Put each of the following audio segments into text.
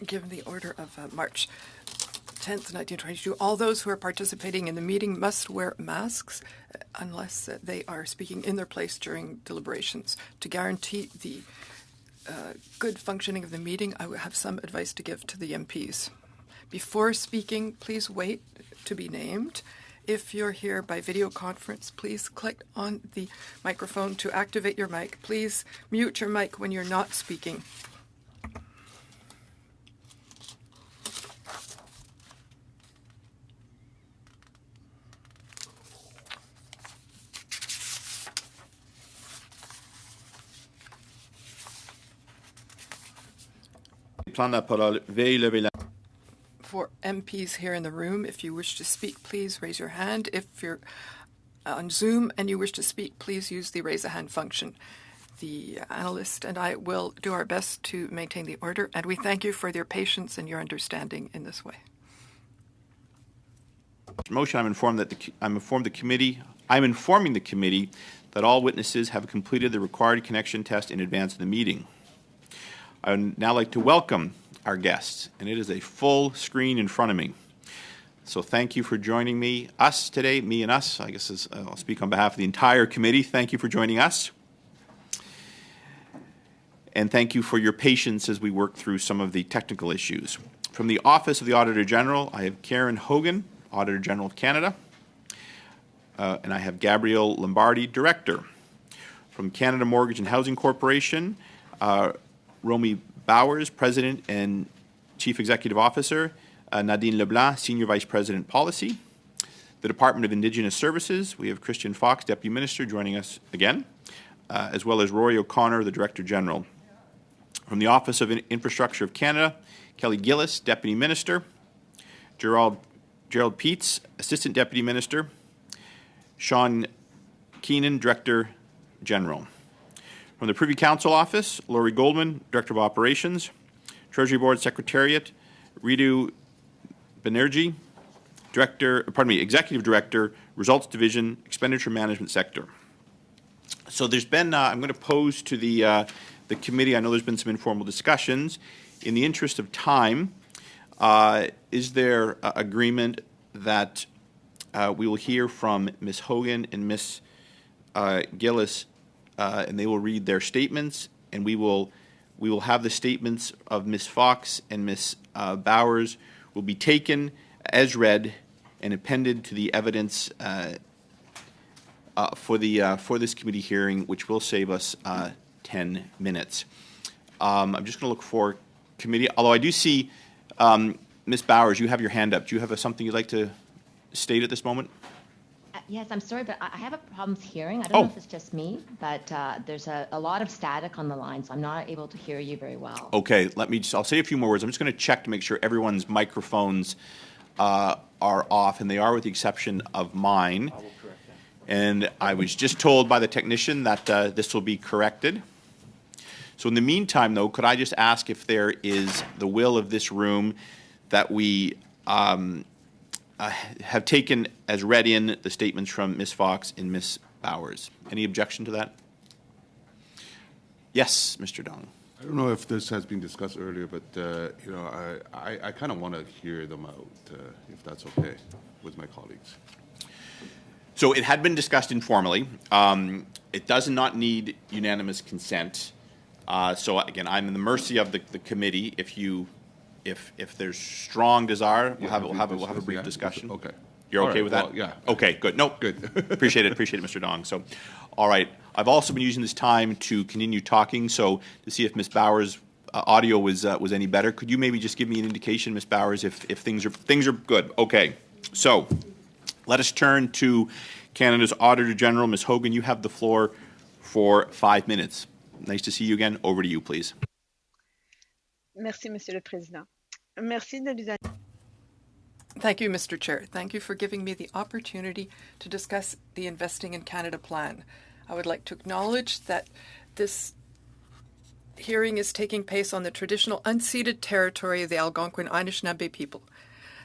given the order of March 10th, 1922, all those who are participating in the meeting must wear masks unless they are speaking in their place during deliberations. To guarantee the good functioning of the meeting, I have some advice to give to the MPs. Before speaking, please wait to be named. If you're here by video conference, please click on the microphone to activate your mic. Please mute your mic when you're not speaking. For MPs here in the room, if you wish to speak, please raise your hand. If you're on Zoom and you wish to speak, please use the raise a hand function. The analyst and I will do our best to maintain the order, and we thank you for your patience and your understanding in this way. Motion. I'm informing the committee that all witnesses have completed the required connection test in advance of the meeting. I would now like to welcome our guests, and it is a full screen in front of me. So thank you for joining us today, me and us. I guess I'll speak on behalf of the entire committee. Thank you for joining us. And thank you for your patience as we work through some of the technical issues. From the Office of the Auditor General, I have Karen Hogan, Auditor General of Canada, and I have Gabrielle Lombardi, Director. From Canada Mortgage and Housing Corporation, Romy Bowers, President and Chief Executive Officer, Nadine Leblanc, Senior Vice President Policy. The Department of Indigenous Services, we have Christian Fox, Deputy Minister, joining us again, as well as Rory O'Connor, the Director General. From the Office of Infrastructure of Canada, Kelly Gillis, Deputy Minister, Gerald Peets, Assistant Deputy Minister, Sean Keenan, Director General. From the Privy Council Office, Laurie Goldman, Director of Operations, Treasury Board Secretariat, Ritu Banerjee, Executive Director, Results Division, Expenditure Management Sector. So there's been, I'm going to pose to the committee, I know there's been some informal discussions. In the interest of time, is there agreement that we will hear from Ms. Hogan and Ms. Gillis, and they will read their statements, and we will have the statements of Ms. Fox and Ms. Bowers will be taken as read and appended to the evidence for this committee hearing, which will save us 10 minutes. I'm just going to look for committee, although I do see Ms. Bowers, you have your hand up. Do you have something you'd like to state at this moment? Yes, I'm sorry, but I have problems hearing. I don't know if it's just me, but there's a lot of static on the line, so I'm not able to hear you very well. Okay, I'll say a few more words. I'm just going to check to make sure everyone's microphones are off, and they are with the exception of mine. I will correct that. And I was just told by the technician that this will be corrected. So in the meantime, though, could I just ask if there is the will of this room that we have taken as read in the statements from Ms. Fox and Ms. Bowers. Any objection to that? Yes, Mr. Dong. I don't know if this has been discussed earlier, but I kind of want to hear them out, if that's okay, with my colleagues. So it had been discussed informally. It does not need unanimous consent. So again, I'm in the mercy of the committee. If there's strong desire, we'll have a brief discussion. Okay. You're okay with that? Well, yeah. Okay, good. No, good. appreciate it, Mr. Dong. So, all right. I've also been using this time to continue talking, so to see if Ms. Bowers' audio was any better. Could you maybe just give me an indication, Ms. Bowers, if things are good? Okay. So, let us turn to Canada's Auditor General, Ms. Hogan. You have the floor for 5 minutes. Nice to see you again. Over to you, please. Merci, Monsieur le Président. Merci de nous. Thank you, Mr. Chair. Thank you for giving me the opportunity to discuss the Investing in Canada plan. I would like to acknowledge that this hearing is taking place on the traditional unceded territory of the Algonquin Anishinaabe people.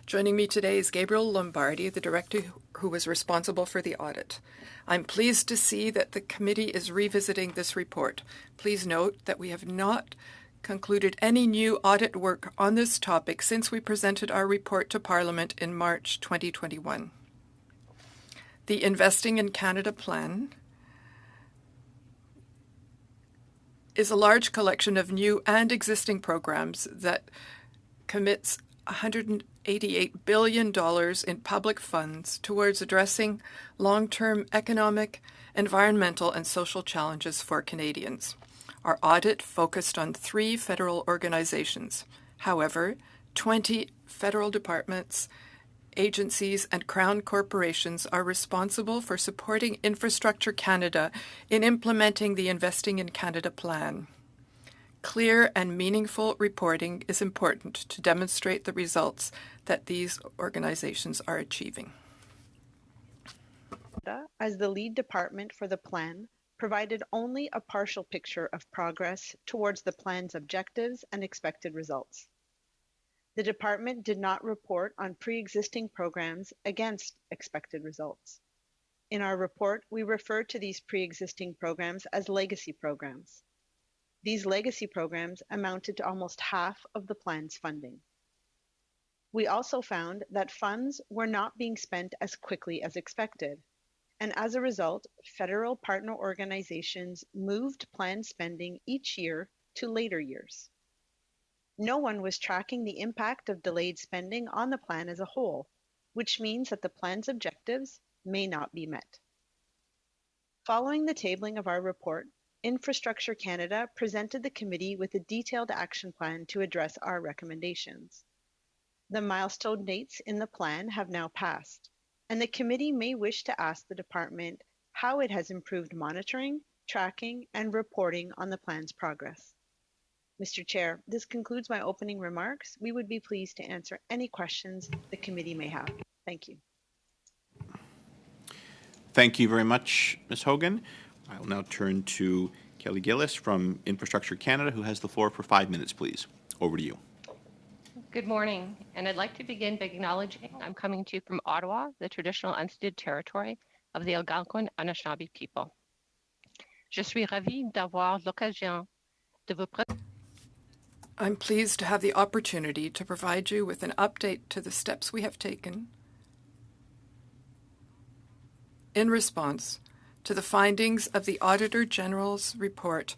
Joining me today is Gabrielle Lombardi, the director who was responsible for the audit. I'm pleased to see that the committee is revisiting this report. Please note that we have not concluded any new audit work on this topic since we presented our report to Parliament in March 2021. The Investing in Canada plan is a large collection of new and existing programs that commits $188 billion in public funds towards addressing long-term economic, environmental, and social challenges for Canadians. Our audit focused on 3 federal organizations. However, 20 federal departments, agencies, and Crown corporations are responsible for supporting Infrastructure Canada in implementing the Investing in Canada plan. Clear and meaningful reporting is important to demonstrate the results that these organizations are achieving. As the lead department for the plan, provided only a partial picture of progress towards the plan's objectives and expected results. The department did not report on pre-existing programs against expected results. In our report, we refer to these pre-existing programs as legacy programs. These legacy programs amounted to almost half of the plan's funding. We also found that funds were not being spent as quickly as expected, and as a result, federal partner organizations moved planned spending each year to later years. No one was tracking the impact of delayed spending on the plan as a whole, which means that the plan's objectives may not be met. Following the tabling of our report, Infrastructure Canada presented the committee with a detailed action plan to address our recommendations. The milestone dates in the plan have now passed, and the committee may wish to ask the department how it has improved monitoring, tracking, and reporting on the plan's progress. Mr. Chair, this concludes my opening remarks. We would be pleased to answer any questions the committee may have. Thank you. Thank you very much, Ms. Hogan. I will now turn to Kelly Gillis from Infrastructure Canada, who has the floor for 5 minutes, please. Over to you. Good morning, and I'd like to begin by acknowledging I'm coming to you from Ottawa, the traditional unceded territory of the Algonquin Anishinaabe people. Je suis ravie d'avoir l'occasion de vous I'm pleased to have the opportunity to provide you with an update to the steps we have taken in response to the findings of the Auditor General's report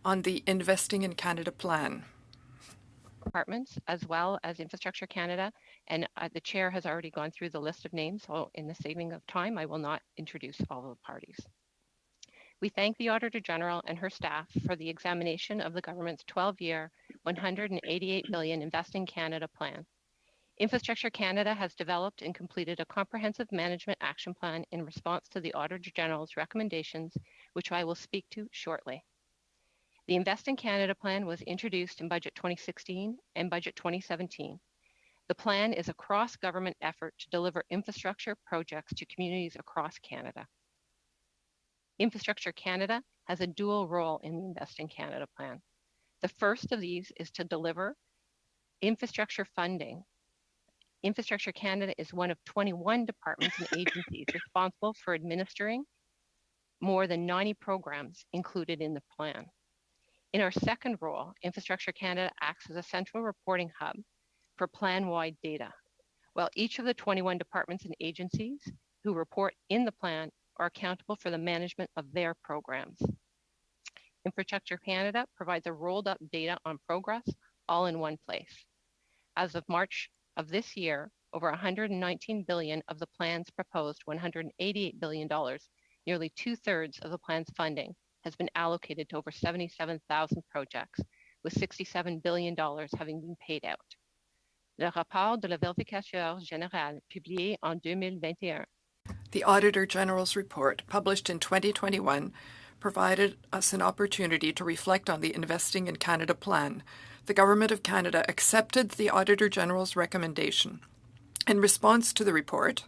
on the Investing in Canada plan. Departments as well as Infrastructure Canada, and the chair has already gone through the list of names, so in the saving of time, I will not introduce all of the parties. We thank the Auditor General and her staff for the examination of the government's 12-year, $188 billion Invest in Canada plan. Infrastructure Canada has developed and completed a comprehensive management action plan in response to the Auditor General's recommendations, which I will speak to shortly. The Invest in Canada plan was introduced in Budget 2016 and Budget 2017. The plan is a cross-government effort to deliver infrastructure projects to communities across Canada. Infrastructure Canada has a dual role in the Invest in Canada plan. The first of these is to deliver infrastructure funding. Infrastructure Canada is one of 21 departments and agencies responsible for administering more than 90 programs included in the plan. In our second role, Infrastructure Canada acts as a central reporting hub for plan-wide data, while each of the 21 departments and agencies who report in the plan are accountable for the management of their programs. Infrastructure Canada provides a rolled up data on progress all in one place. As of March of this year, over $119 billion of the plan's proposed $188 billion, nearly 2/3 of the plan's funding, has been allocated to over 77,000 projects, with $67 billion having been paid out. Le rapport de la vérificateur générale publié en 2021. The Auditor General's report, published in 2021, provided us an opportunity to reflect on the Investing in Canada plan. The Government of Canada accepted the Auditor General's recommendation. In response to the report,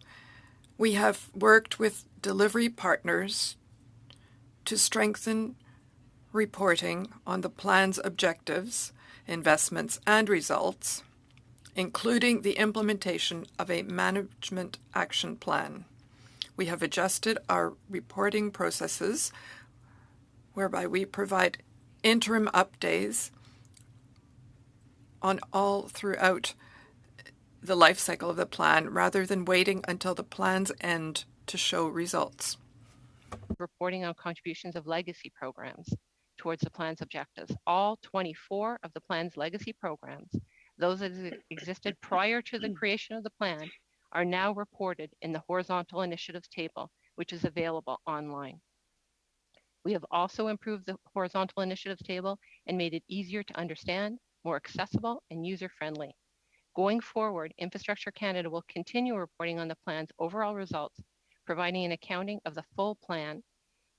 we have worked with delivery partners to strengthen reporting on the plan's objectives, investments, and results, including the implementation of a management action plan. We have adjusted our reporting processes whereby we provide interim updates on all throughout the life cycle of the plan rather than waiting until the plan's end to show results. Reporting on contributions of legacy programs towards the plan's objectives. All 24 of the plan's legacy programs, those that existed prior to the creation of the plan, are now reported in the horizontal initiatives table, which is available online. We have also improved the horizontal initiatives table and made it easier to understand, more accessible, and user-friendly. Going forward, Infrastructure Canada will continue reporting on the plan's overall results, providing an accounting of the full plan,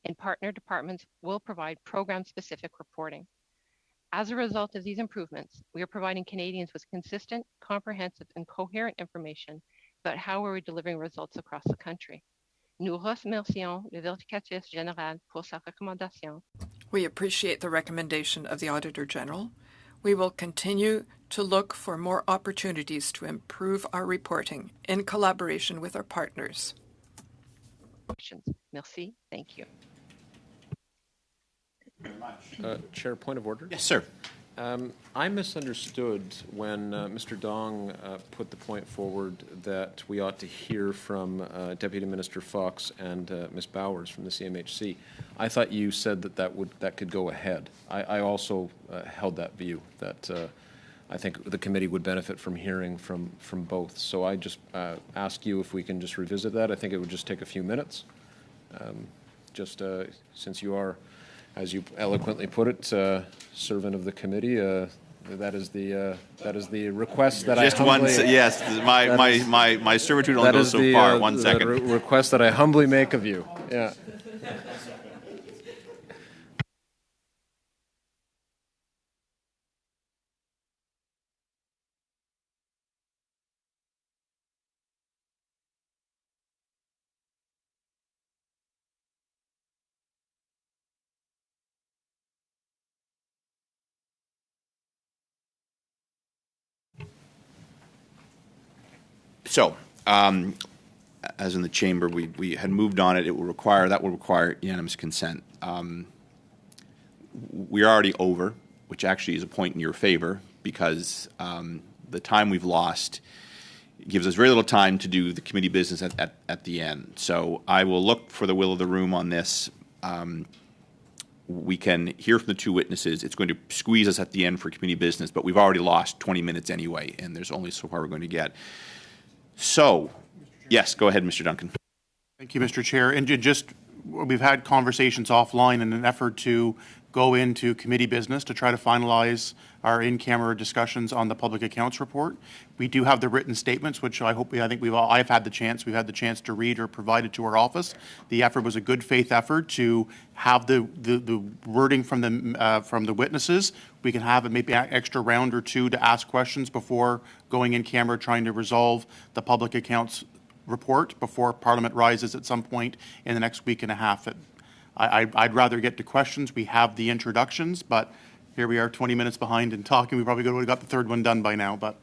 and partner departments will provide program-specific reporting. As a result of these improvements, we are providing Canadians with consistent, comprehensive, and coherent information about how we're delivering results across the country. Nous remercions le vérificateur général pour sa recommandation. We appreciate the recommendation of the Auditor General. We will continue to look for more opportunities to improve our reporting in collaboration with our partners. Questions? Merci. Thank you. Chair, point of order. Yes, sir. I misunderstood when Mr. Dong put the point forward that we ought to hear from Deputy Minister Fox and Ms. Bowers from the CMHC. I thought you said that could go ahead. I also held that view that I think the committee would benefit from hearing from both. So I just ask you if we can just revisit that. I think it would just take a few minutes. Since you are, as you eloquently put it, servant of the committee, that is the request that Just I humbly, yes, my servitude only that goes is so the, far. 1 second. Request that I humbly make of you. Yeah. So, as in the chamber, we had moved on it. That will require unanimous consent. We're already over, which actually is a point in your favor because the time we've lost gives us very little time to do the committee business at the end. So I will look for the will of the room on this. We can hear from the two witnesses. It's going to squeeze us at the end for committee business, but we've already lost 20 minutes anyway, and there's only so far we're going to get. So, yes, go ahead, Mr. Duncan. Thank you, Mr. Chair. And we've had conversations offline in an effort to go into committee business to try to finalize our in-camera discussions on the public accounts report. We do have the written statements, which I've had the chance to read or provided to our office. The effort was a good faith effort to have the wording from the witnesses. We can have maybe an extra round or two to ask questions before going in camera, trying to resolve the public accounts report before Parliament rises at some point in the next week and a half. I'd rather get to questions. We have the introductions, but here we are 20 minutes behind in talking. We probably would have got the third one done by now, but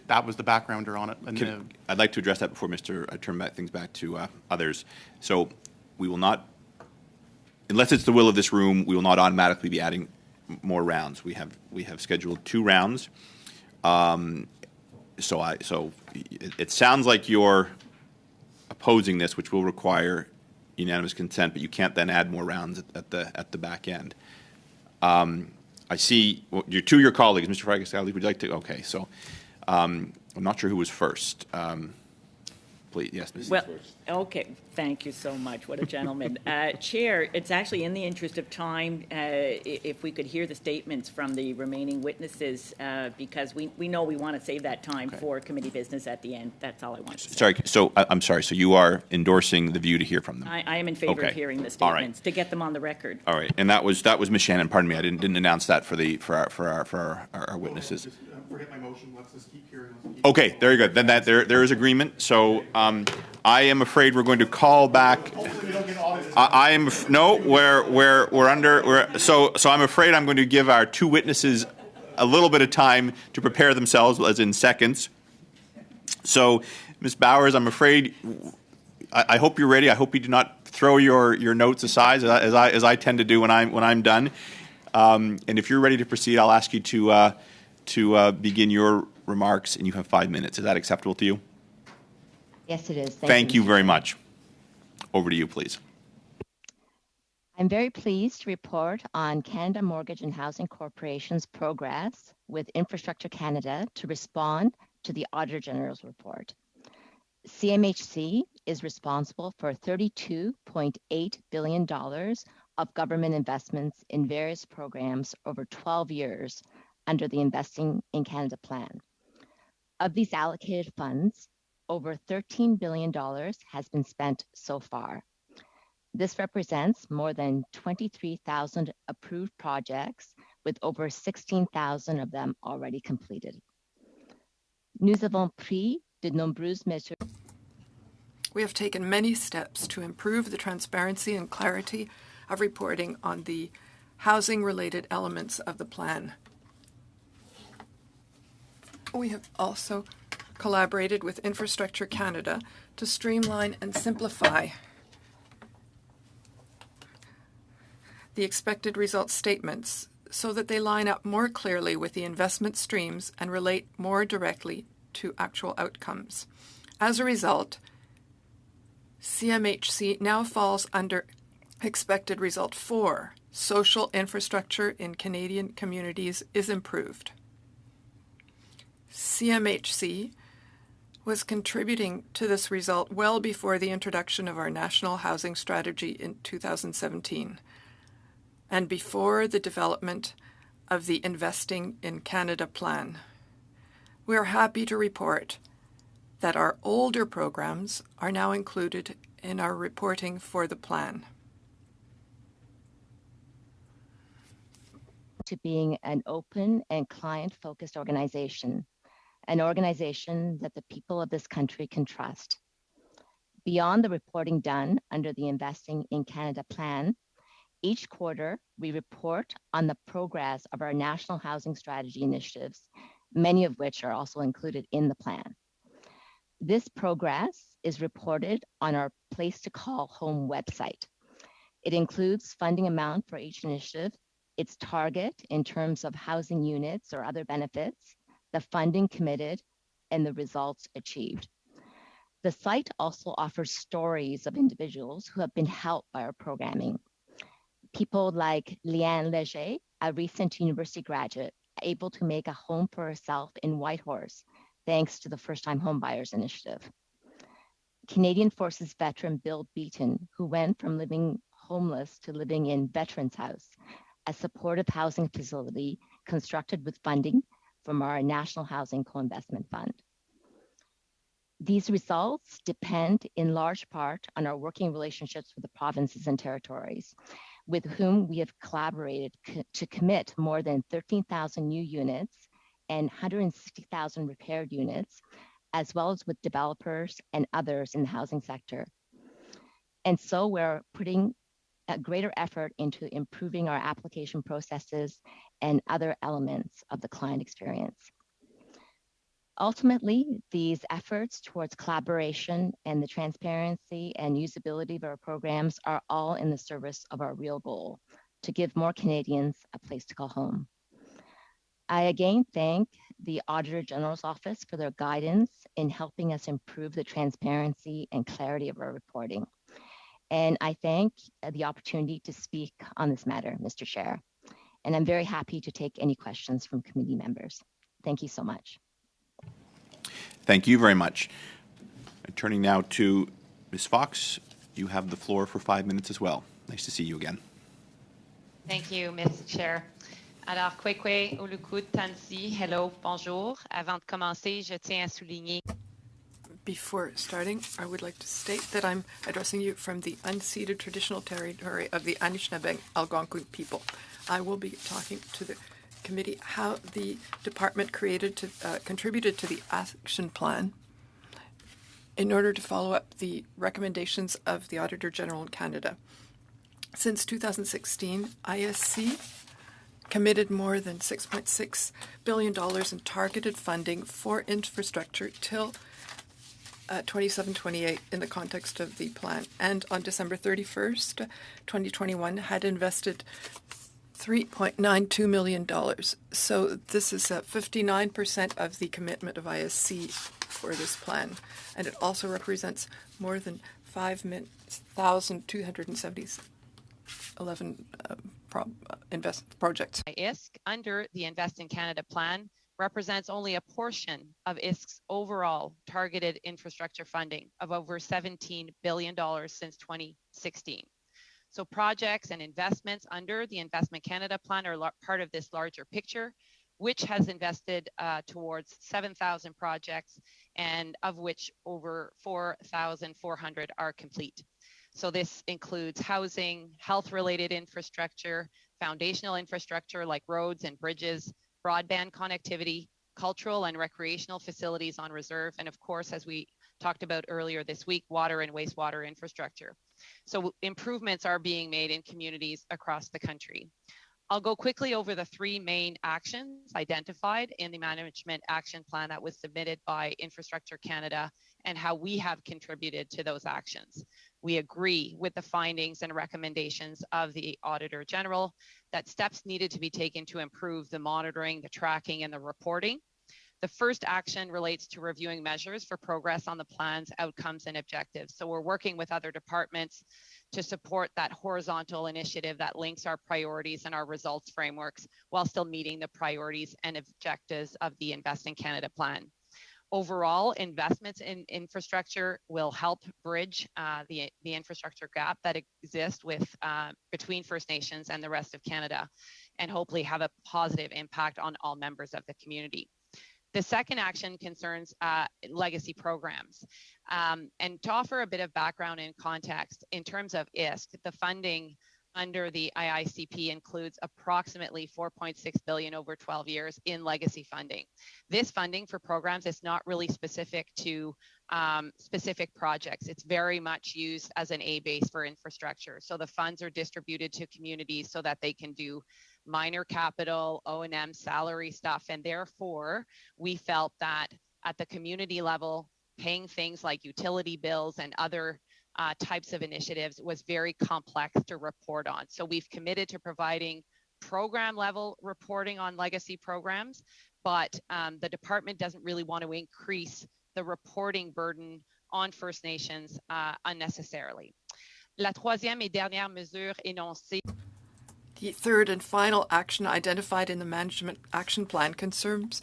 that was the backgrounder on it. And I'd like to address that before I turn things back to others. So we will not, unless it's the will of this room, we will not automatically be adding more rounds. We have scheduled 2 rounds. So it sounds like you're opposing this, which will require unanimous consent, but you can't then add more rounds at the back end. I see two of your colleagues, Mr. Fragastali, would you like to? Okay, so I'm not sure who was first. Please, yes, Ms. Well, okay, thank you so much. What a gentleman. Chair, it's actually in the interest of time, if we could hear the statements from the remaining witnesses, because we know we want to save that time for committee business at the end. That's all I want to say. Sorry, so I'm sorry, so you are endorsing the view to hear from them? I am in favor of hearing the statements, to get them on the record. All right, and that was Ms. Shannon, pardon me, I didn't announce that for our witnesses. Forget my motion. Let's just keep hearing. Okay, very good. Then there is agreement. So I am afraid we're going to call back. Hopefully we don't get audited. So I'm afraid I'm going to give our 2 witnesses a little bit of time to prepare themselves, as in seconds. So, Ms. Bowers, I'm afraid. I hope you're ready. I hope you do not throw your notes aside, as I tend to do when I'm done. And if you're ready to proceed, I'll ask you to begin your remarks, and you have 5 minutes. Is that acceptable to you? Yes, it is. Thank you Mr. very Chair. much. Over to you, please. I'm very pleased to report on Canada Mortgage and Housing Corporation's progress with Infrastructure Canada to respond to the Auditor General's report. CMHC is responsible for $32.8 billion of government investments in various programs over 12 years under the Investing in Canada plan. Of these allocated funds, over $13 billion has been spent so far. This represents more than 23,000 approved projects, with over 16,000 of them already completed. Nous avons pris de nombreuses mesures. We have taken many steps to improve the transparency and clarity of reporting on the housing-related elements of the plan. We have also collaborated with Infrastructure Canada to streamline and simplify the expected results statements so that they line up more clearly with the investment streams and relate more directly to actual outcomes. As a result, CMHC now falls under expected result 4, social infrastructure in Canadian communities is improved. CMHC was contributing to this result well before the introduction of our National Housing Strategy in 2017 and before the development of the Investing in Canada plan. We are happy to report that our older programs are now included in our reporting for the plan. To being an open and client-focused organization, an organization that the people of this country can trust. Beyond the reporting done under the Investing in Canada plan, each quarter we report on the progress of our National Housing Strategy initiatives, many of which are also included in the plan. This progress is reported on our Place to Call Home website. It includes funding amount for each initiative, its target in terms of housing units or other benefits, the funding committed, and the results achieved. The site also offers stories of individuals who have been helped by our programming. People like Leanne Leger, a recent university graduate, able to make a home for herself in Whitehorse, thanks to the First Time Homebuyers Initiative. Canadian Forces veteran Bill Beaton, who went from living homeless to living in Veterans House, a supportive housing facility constructed with funding from our National Housing Co-Investment Fund. These results depend in large part on our working relationships with the provinces and territories, with whom we have collaborated to commit more than 13,000 new units and 160,000 repaired units, as well as with developers and others in the housing sector. And so we're putting a greater effort into improving our application processes and other elements of the client experience. Ultimately, these efforts towards collaboration and the transparency and usability of our programs are all in the service of our real goal, to give more Canadians a place to call home. I again thank the Auditor General's Office for their guidance in helping us improve the transparency and clarity of our reporting. And I thank the opportunity to speak on this matter, Mr. Chair. And I'm very happy to take any questions from committee members. Thank you so much. Thank you very much. Turning now to Ms. Fox, you have the floor for 5 minutes as well. Nice to see you again. Thank you, Mr. Chair. Alors, Kwekwe Olukud Tansi, hello, bonjour. Avant de commencer, je tiens à souligner. Before starting, I would like to state that I'm addressing you from the unceded traditional territory of the Anishinaabe Algonquin people. I will be talking to the committee how the department contributed to the action plan in order to follow up the recommendations of the Auditor General in Canada. Since 2016, ISC committed more than $6.6 billion in targeted funding for infrastructure till 27-28 in the context of the plan. And on December 31st, 2021, had invested $3.92 million. So this is 59% of the commitment of ISC for this plan. And it also represents more than 5,211 projects. ISC under the Invest in Canada plan represents only a portion of ISC's overall targeted infrastructure funding of over $17 billion since 2016. So projects and investments under the Investment Canada plan are part of this larger picture, which has invested towards 7,000 projects, and of which over 4,400 are complete. So this includes housing, health-related infrastructure, foundational infrastructure like roads and bridges, broadband connectivity, cultural and recreational facilities on reserve, and of course, as we talked about earlier this week, water and wastewater infrastructure. So improvements are being made in communities across the country. I'll go quickly over the three main actions identified in the Management Action Plan that was submitted by Infrastructure Canada and how we have contributed to those actions. We agree with the findings and recommendations of the Auditor General that steps needed to be taken to improve the monitoring, the tracking, and the reporting. The first action relates to reviewing measures for progress on the plan's outcomes and objectives. So we're working with other departments to support that horizontal initiative that links our priorities and our results frameworks while still meeting the priorities and objectives of the Invest in Canada plan. Overall, investments in infrastructure will help bridge the infrastructure gap that exists between First Nations and the rest of Canada, and hopefully have a positive impact on all members of the community. The second action concerns legacy programs. And to offer a bit of background and context, in terms of ISC, the funding under the IICP includes approximately $4.6 billion over 12 years in legacy funding. This funding for programs is not really specific to specific projects. It's very much used as an A base for infrastructure. So the funds are distributed to communities so that they can do minor capital, O&M, salary stuff, and therefore we felt that at the community level, paying things like utility bills and other types of initiatives was very complex to report on. So we've committed to providing program level reporting on legacy programs, but the department doesn't really want to increase the reporting burden on First Nations unnecessarily. La troisième et dernière mesure énoncée. The third and final action identified in the Management Action Plan concerns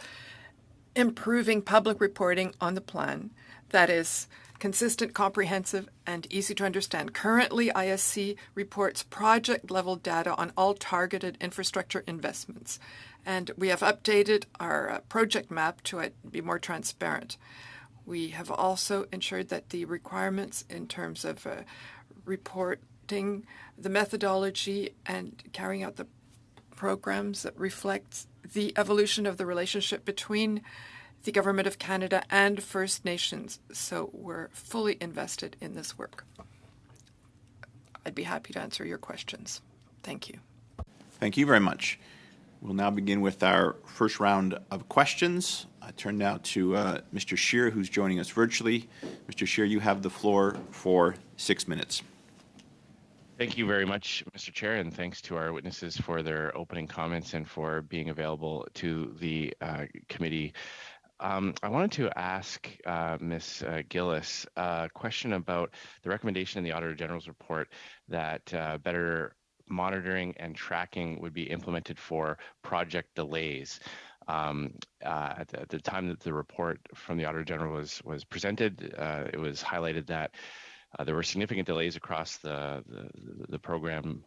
improving public reporting on the plan that is consistent, comprehensive, and easy to understand. Currently, ISC reports project-level data on all targeted infrastructure investments, and we have updated our project map to be more transparent. We have also ensured that the requirements in terms of reporting, the methodology, and carrying out the programs that reflect the evolution of the relationship between the Government of Canada and First Nations. So we're fully invested in this work. I'd be happy to answer your questions. Thank you. Thank you very much. We'll now begin with our first round of questions. I turn now to Mr. Scheer, who's joining us virtually. Mr. Scheer, you have the floor for 6 minutes. Thank you very much, Mr. Chair, and thanks to our witnesses for their opening comments and for being available to the committee. I wanted to ask Ms. Gillis a question about the recommendation in the Auditor General's report that better monitoring and tracking would be implemented for project delays. At the time that the report from the Auditor General was presented, it was highlighted that there were significant delays across the program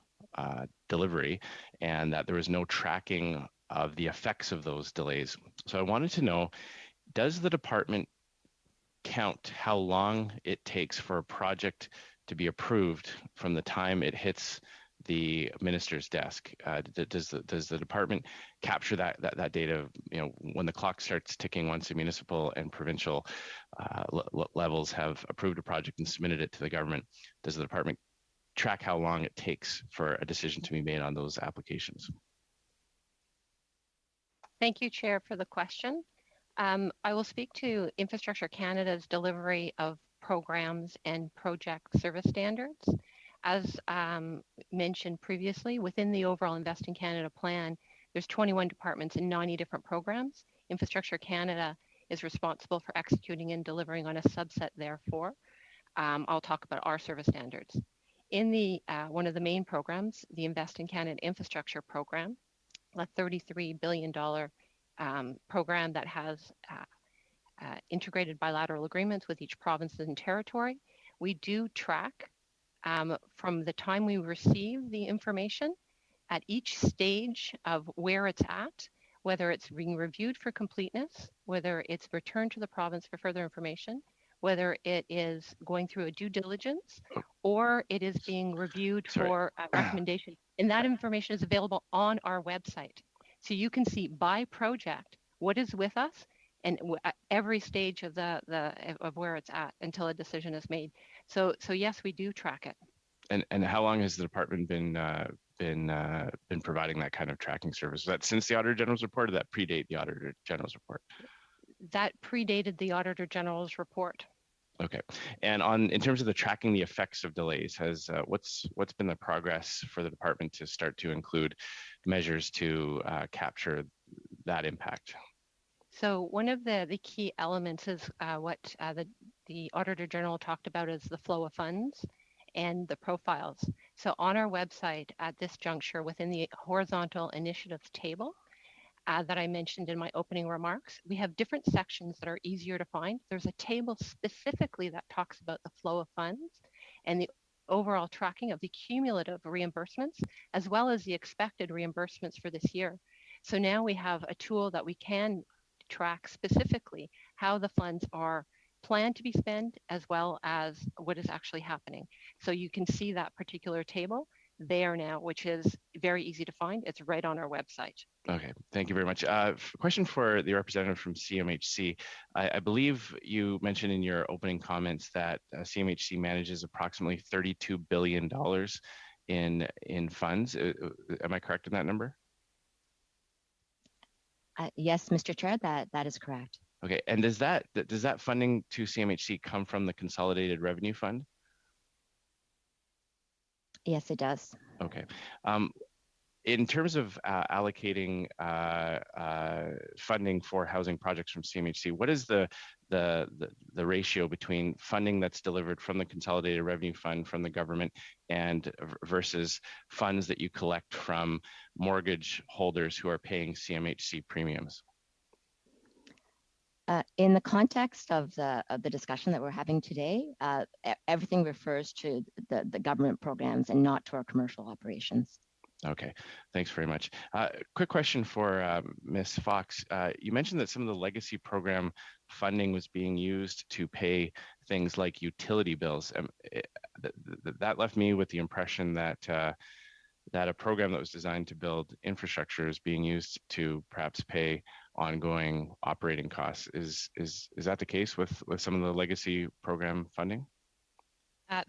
delivery, and that there was no tracking of the effects of those delays. So I wanted to know, does the department count how long it takes for a project to be approved from the time it hits the minister's desk? Does the department capture that data? You know, when the clock starts ticking, once the municipal and provincial levels have approved a project and submitted it to the government, does the department track how long it takes for a decision to be made on those applications? Thank you, Chair, for the question. I will speak to Infrastructure Canada's delivery of programs and project service standards. As mentioned previously, within the overall Invest in Canada plan, there's 21 departments and 90 different programs. Infrastructure Canada is responsible for executing and delivering on a subset therefore. I'll talk about our service standards. In the one of the main programs, the Invest in Canada Infrastructure Program, a $33 billion program that has integrated bilateral agreements with each province and territory, we do track from the time we receive the information at each stage of where it's at, whether it's being reviewed for completeness, whether it's returned to the province for further information, whether it is going through a due diligence, or it is being reviewed for a recommendation. And that information is available on our website. So you can see by project what is with us and at every stage of of where it's at until a decision is made. So yes, we do track it. And how long has the department been providing that kind of tracking service? Was that since the Auditor General's report, or that predate the Auditor General's report? That predated the Auditor General's report. Okay. And in terms of the tracking the effects of delays, has what's been the progress for the department to start to include measures to capture that impact? So one of the key elements is what the Auditor General talked about is the flow of funds and the profiles. So on our website at this juncture, within the horizontal initiatives table that I mentioned in my opening remarks, we have different sections that are easier to find. There's a table specifically that talks about the flow of funds and the overall tracking of the cumulative reimbursements, as well as the expected reimbursements for this year. So now we have a tool that we can track specifically how the funds are planned to be spent, as well as what is actually happening. So you can see that particular table there now, which is very easy to find. It's right on our website. Okay, thank you very much. Question for the representative from CMHC. I believe you mentioned in your opening comments that CMHC manages approximately $32 billion in funds. Am I correct in that number? Yes, Mr. Chair, that is correct. Okay, and does that funding to CMHC come from the Consolidated Revenue Fund? Yes, it does. Okay. In terms of allocating funding for housing projects from CMHC, what is the ratio between funding that's delivered from the Consolidated Revenue Fund from the government and versus funds that you collect from mortgage holders who are paying CMHC premiums? In the context of the discussion that we're having today, everything refers to the government programs and not to our commercial operations. Okay, thanks very much. Quick question for Ms. Fox. You mentioned that some of the legacy program funding was being used to pay things like utility bills. That left me with the impression that a program that was designed to build infrastructure is being used to perhaps pay ongoing operating costs. Is that the case with some of the legacy program funding?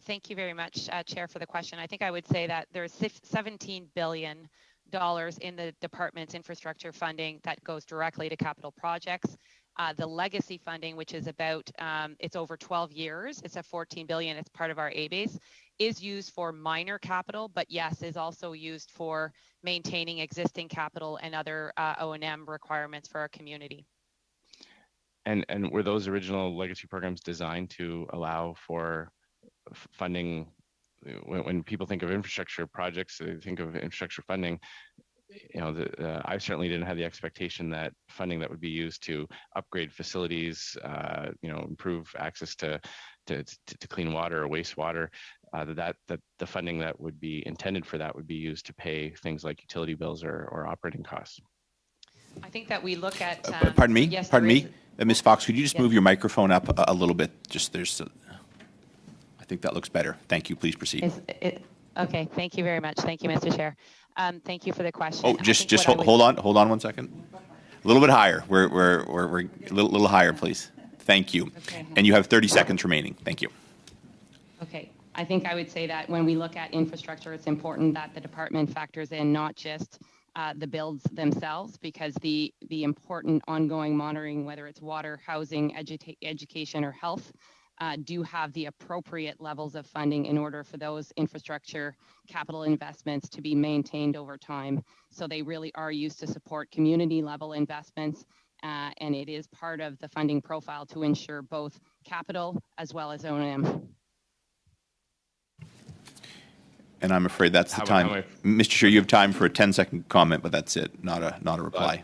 Thank you very much, Chair, for the question. I think I would say that there's $17 billion in the department's infrastructure funding that goes directly to capital projects. The legacy funding, which is about, it's over 12 years, it's a $14 billion, it's part of our A-base, is used for minor capital, but yes, is also used for maintaining existing capital and other O&M requirements for our community. And were those original legacy programs designed to allow for funding? When people think of infrastructure projects, they think of infrastructure funding. You know, I certainly didn't have the expectation that funding that would be used to upgrade facilities, improve access to clean water or wastewater, that the funding that would be intended for that would be used to pay things like utility bills or operating costs. I think that we look at. Pardon me. Yes, Pardon me, Ms. Fox. Could you just move your microphone up a little bit? I think that looks better. Thank you. Please proceed. Okay. Thank you very much. Thank you, Mr. Chair. Thank you for the question. Oh, just hold on 1 second. A little bit higher. We're a little higher, please. Thank you. Okay. And you have 30 seconds remaining. Thank you. Okay. I think I would say that when we look at infrastructure, it's important that the department factors in not just the builds themselves, because the important ongoing monitoring, whether it's water, housing, education, or health, do have the appropriate levels of funding in order for those infrastructure capital investments to be maintained over time. So they really are used to support community level investments, and it is part of the funding profile to ensure both capital as well as O&M. And I'm afraid that's the time. Mr. Chair, you have time for a 10-second comment, but that's it, not a reply.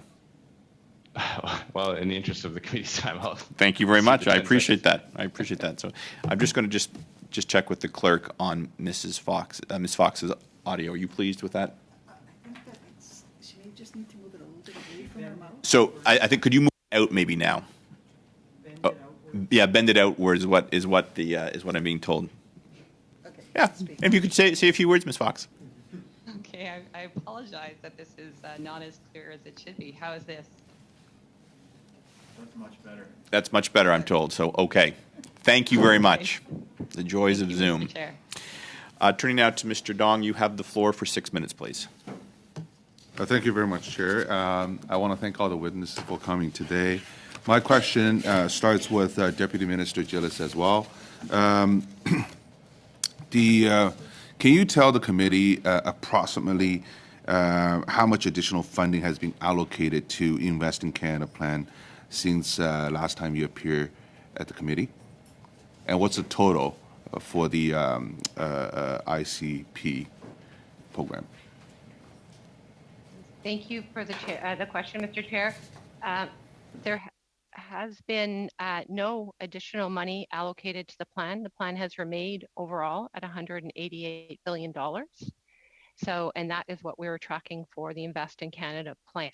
Well, in the interest of the committee's time, I'll... Thank you very much. I appreciate that. I appreciate that. So I'm just going to just check with the clerk on Ms. Fox's audio. Are you pleased with that? I think that she may just need to move it a little bit away from her mouth. So I think, could you move it out maybe now? Bend it outwards. Yeah, bend it outwards is what I'm being told. Okay. Yeah, if you could say a few words, Ms. Fox. Okay, I apologize that this is not as clear as it should be. How is this? That's much better. That's much better, I'm told. So, okay. Thank you very much. The joys of Zoom. Turning now to Mr. Dong, you have the floor for 6 minutes, please. Thank you very much, Chair. I want to thank all the witnesses for coming today. My question starts with Deputy Minister Gillis as well. Can you tell the committee approximately how much additional funding has been allocated to Invest in Canada plan since last time you appeared at the committee? And what's the total for the ICP program? Thank you for the question, Mr. Chair. There has been no additional money allocated to the plan. The plan has remained overall at $188 billion. So, and that is what we were tracking for the Invest in Canada plan.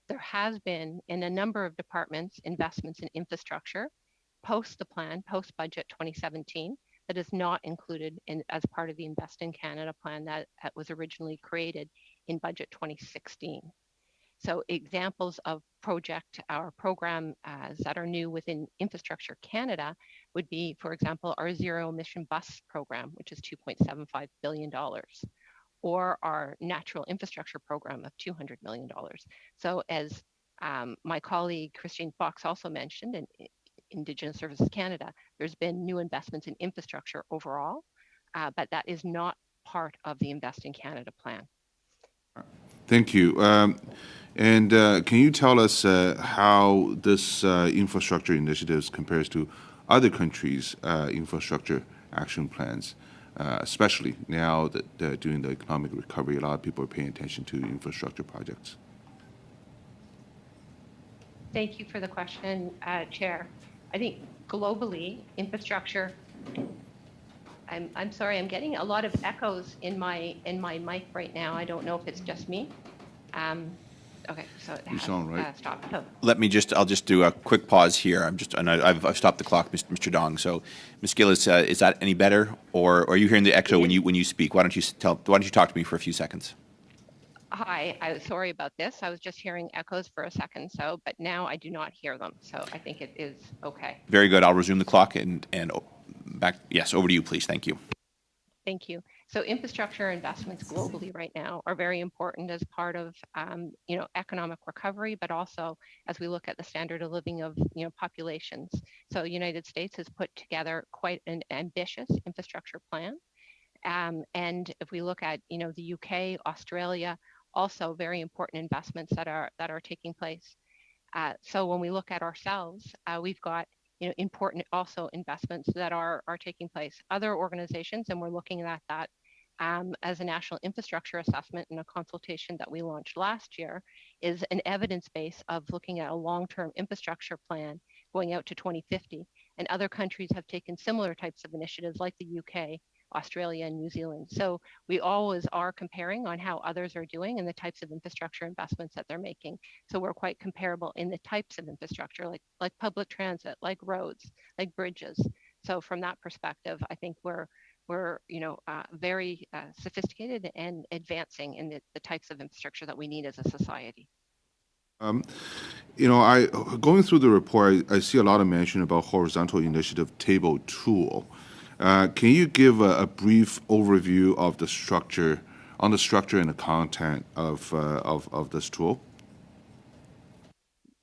There has been, in a number of departments, investments in infrastructure post the plan, post budget 2017, that is not included as part of the Invest in Canada plan that was originally created in budget 2016. So examples of our program that are new within Infrastructure Canada would be, for example, our zero emission bus program, which is $2.75 billion. Or our natural infrastructure program of $200 million. So as my colleague Christine Fox also mentioned, in Indigenous Services Canada, there's been new investments in infrastructure overall, but that is not part of the Invest in Canada plan. Thank you. And can you tell us how this infrastructure initiatives compares to other countries' infrastructure action plans? Especially now that during the economic recovery, a lot of people are paying attention to infrastructure projects. Thank you for the question, Chair. I think globally, infrastructure, I'm sorry, I'm getting a lot of echoes in my mic right now. I don't know if it's just me. Okay, so it has stopped. So. I'll just do a quick pause here. I've stopped the clock, Mr. Dong. So, Ms. Gillis, is that any better, or are you hearing the echo when you speak? Why don't you talk to me for a few seconds? Hi, I'm sorry about this. I was just hearing echoes for a second, but now I do not hear them. So I think it is okay. Very good. I'll resume the clock and back. Yes, over to you, please. Thank you. Thank you. So infrastructure investments globally right now are very important as part of economic recovery, but also as we look at the standard of living of populations. So the United States has put together quite an ambitious infrastructure plan. And if we look at the UK, Australia, also very important investments that are taking place. So when we look at ourselves, we've got important also investments that are taking place. Other organizations, and we're looking at that as a national infrastructure assessment in a consultation that we launched last year, is an evidence base of looking at a long-term infrastructure plan going out to 2050. And other countries have taken similar types of initiatives like the UK, Australia, and New Zealand. So we always are comparing on how others are doing and the types of infrastructure investments that they're making. So we're quite comparable in the types of infrastructure, like public transit, like roads, like bridges. So from that perspective, I think we're very sophisticated and advancing in the types of infrastructure that we need as a society. Going through the report, I see a lot of mention about horizontal initiative table tool. Can you give a brief overview of the structure and the content of this tool?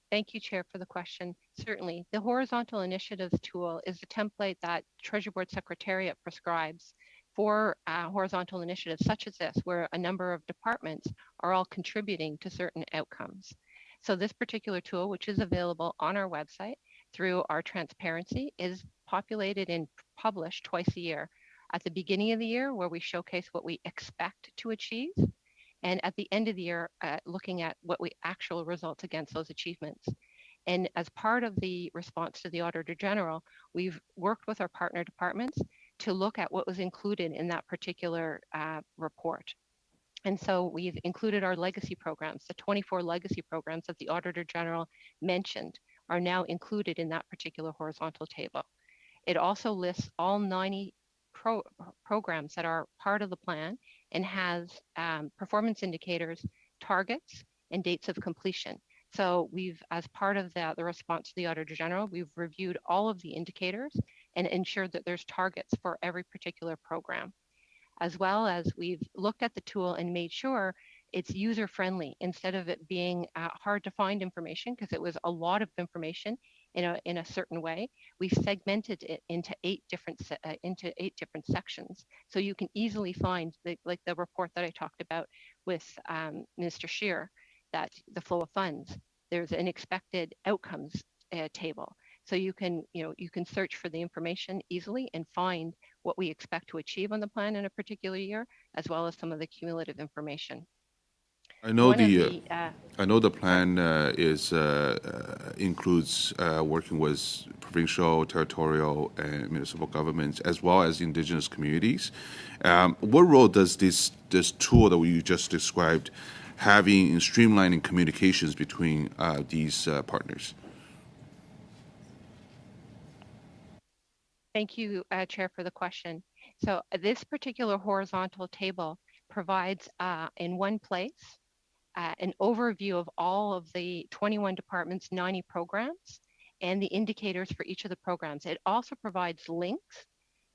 Thank you, Chair, for the question. Certainly. The Horizontal Initiatives tool is the template that Treasury Board Secretariat prescribes for horizontal initiatives such as this, where a number of departments are all contributing to certain outcomes. So this particular tool, which is available on our website through our transparency, is populated and published twice a year. At the beginning of the year, where we showcase what we expect to achieve, and at the end of the year, looking at what we actual results against those achievements. And as part of the response to the Auditor General, we've worked with our partner departments to look at what was included in that particular report. And so we've included our legacy programs. The 24 legacy programs that the Auditor General mentioned are now included in that particular horizontal table. It also lists all 90 programs that are part of the plan and has performance indicators, targets, and dates of completion. So we've, as part of the response to the Auditor General, we've reviewed all of the indicators and ensured that there's targets for every particular program. As well as we've looked at the tool and made sure it's user-friendly instead of it being hard to find information, because it was a lot of information in a certain way. We've segmented it into eight different sections, so you can easily find like the report that I talked about with Mr. Scheer, that the flow of funds. There's an expected outcomes table, so you can search for the information easily and find what we expect to achieve on the plan in a particular year, as well as some of the cumulative information. I know the plan includes working with provincial, territorial, and municipal governments, as well as indigenous communities. What role does this tool that you just described having in streamlining communications between these partners? Thank you, Chair, for the question. So this particular horizontal table provides in one place an overview of all of the 21 departments' 90 programs and the indicators for each of the programs. It also provides links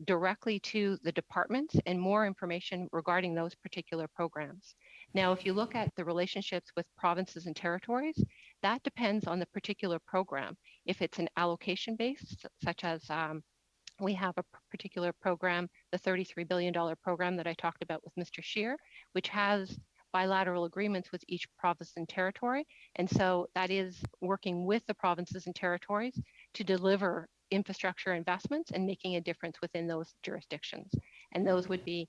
directly to the departments and more information regarding those particular programs. Now, if you look at the relationships with provinces and territories, that depends on the particular program. If it's an allocation based, such as we have a particular program, the $33 billion program that I talked about with Mr. Scheer, which has bilateral agreements with each province and territory. And so that is working with the provinces and territories to deliver infrastructure investments and making a difference within those jurisdictions. And those would be,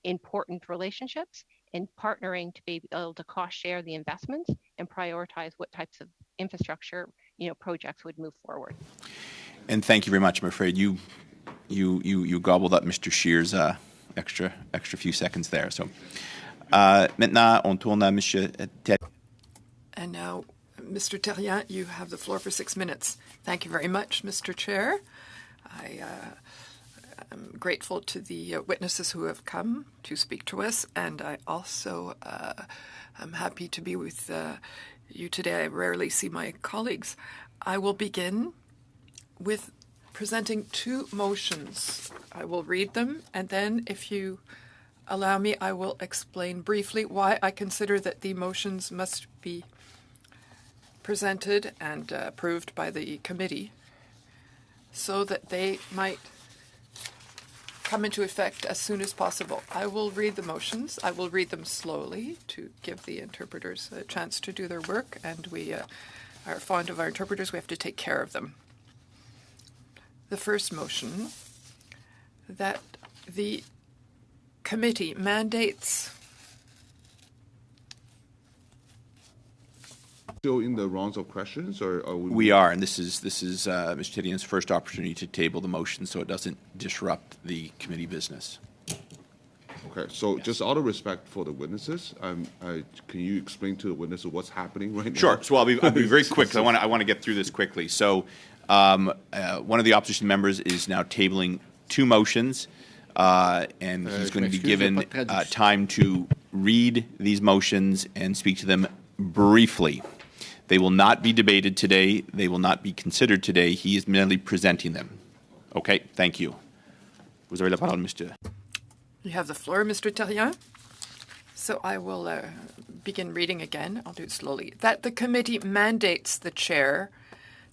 important relationships and partnering to be able to cost share the investments and prioritize what types of infrastructure, projects would move forward. And thank you very much. I'm afraid you gobbled up Mr. Scheer's extra few seconds there. So maintenant, on tourne à Monsieur Therrien. And now, Mr. Therrien, you have the floor for 6 minutes. Thank you very much, Mr. Chair. I am grateful to the witnesses who have come to speak to us, and I also am happy to be with you today. I rarely see my colleagues. I will begin with presenting two motions. I will read them, and then, if you allow me, I will explain briefly why I consider that the motions must be presented and approved by the committee so that they might come into effect as soon as possible. I will read the motions. I will read them slowly to give the interpreters a chance to do their work, and we are fond of our interpreters. We have to take care of them. The first motion, that the committee mandates. Still in the rounds of questions, or are we? We are, and this is Mr. Therrien's first opportunity to table the motion, so it doesn't disrupt the committee business. Okay, so yes. Just out of respect for the witnesses, can you explain to the witnesses what's happening right now? Sure. So I'll be very quick. I want to get through this quickly. So one of the opposition members is now tabling two motions. And he's going to be given time to read these motions and speak to them briefly. They will not be debated today. They will not be considered today. He is merely presenting them. Okay, thank you. Vous avez la parole, Mr. You have the floor, Mr. Therrien. So I will begin reading again. I'll do it slowly. That the committee mandates the chair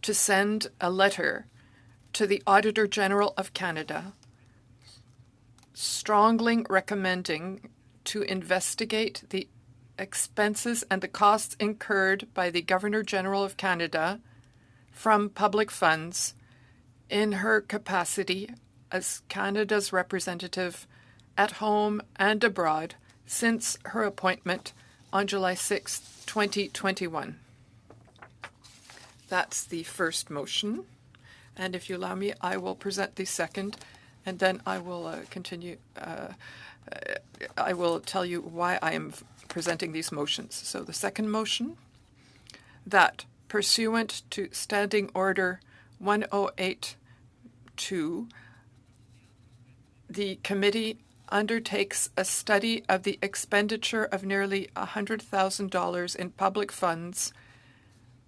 to send a letter to the Auditor General of Canada strongly recommending to investigate the expenses and the costs incurred by the Governor General of Canada from public funds in her capacity as Canada's representative at home and abroad since her appointment on July 6, 2021. That's the first motion. And if you allow me, I will present the second, and then I will continue. I will tell you why I am presenting these motions. So the second motion, that pursuant to Standing Order 1082, the committee undertakes a study of the expenditure of nearly $100,000 in public funds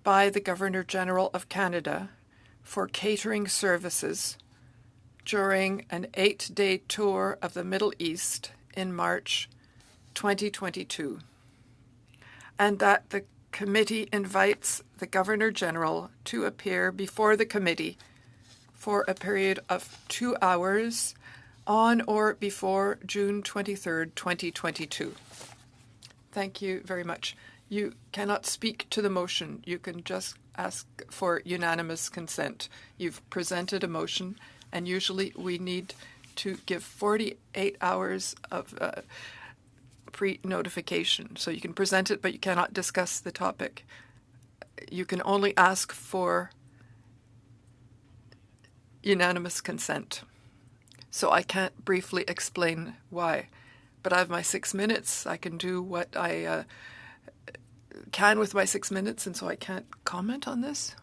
by the Governor General of Canada for catering services during an 8-day tour of the Middle East in March 2022, and that the committee invites the Governor General to appear before the committee for a period of 2 hours on or before June 23rd, 2022. Thank you very much. You cannot speak to the motion. You can just ask for unanimous consent. You've presented a motion, and usually we need to give 48 hours of pre-notification. So you can present it, but you cannot discuss the topic. You can only ask for unanimous consent. So I can't briefly explain why. But I have my 6 minutes. I can do what I can with my 6 minutes, and so I can't comment on this.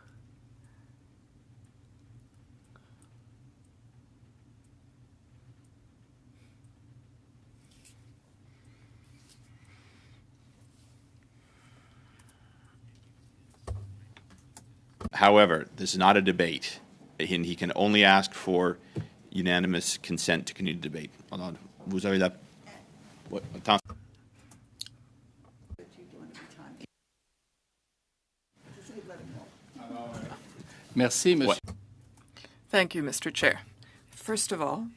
However, this is not a debate, and he can only ask for unanimous consent to continue the debate. Vous avez la... What? Attends. Merci, Monsieur. Thank you, Mr. Chair. First of all,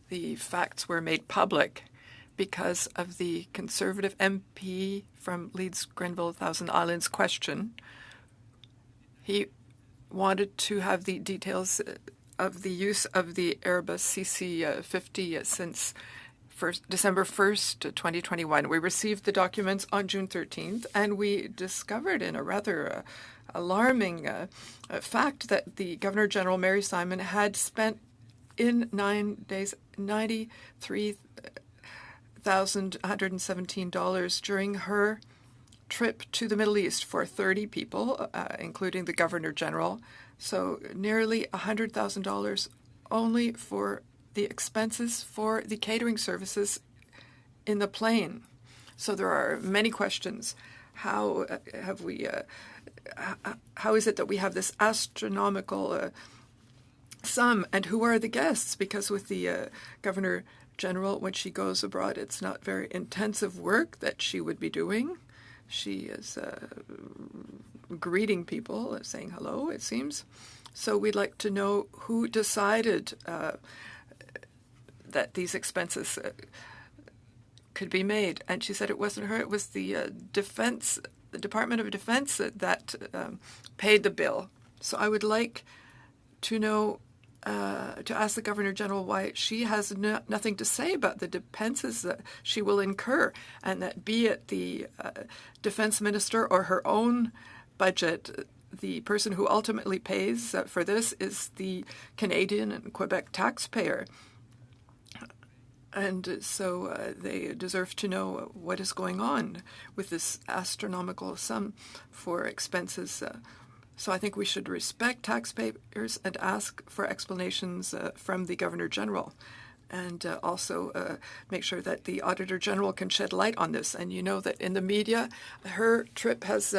the facts were made public because of the Conservative MP from Leeds, Grenville, Thousand Islands question. He wanted to have the details of the use of the Airbus CC-50 since December 1st, 2021. We received the documents on June 13th, and we discovered in a rather alarming fact that the Governor General, Mary Simon, had spent in 9 days $93,117 during her trip to the Middle East for 30 people, including the Governor General. So nearly $100,000 only for the expenses for the catering services in the plane. So there are many questions. How is it that we have this astronomical sum, and who are the guests? Because with the Governor General, when she goes abroad, it's not very intensive work that she would be doing. She is greeting people, saying hello, it seems. So we'd like to know who decided that these expenses could be made. And she said it wasn't her, it was the the Department of Defense that paid the bill. So I would like to know, to ask the Governor General why she has nothing to say about the expenses that she will incur, and that be it the Defense Minister or her own budget, the person who ultimately pays for this is the Canadian and Quebec taxpayer. And so they deserve to know what is going on with this astronomical sum for expenses. So I think we should respect taxpayers and ask for explanations from the Governor General, and also make sure that the Auditor General can shed light on this. And you know that in the media, her trip has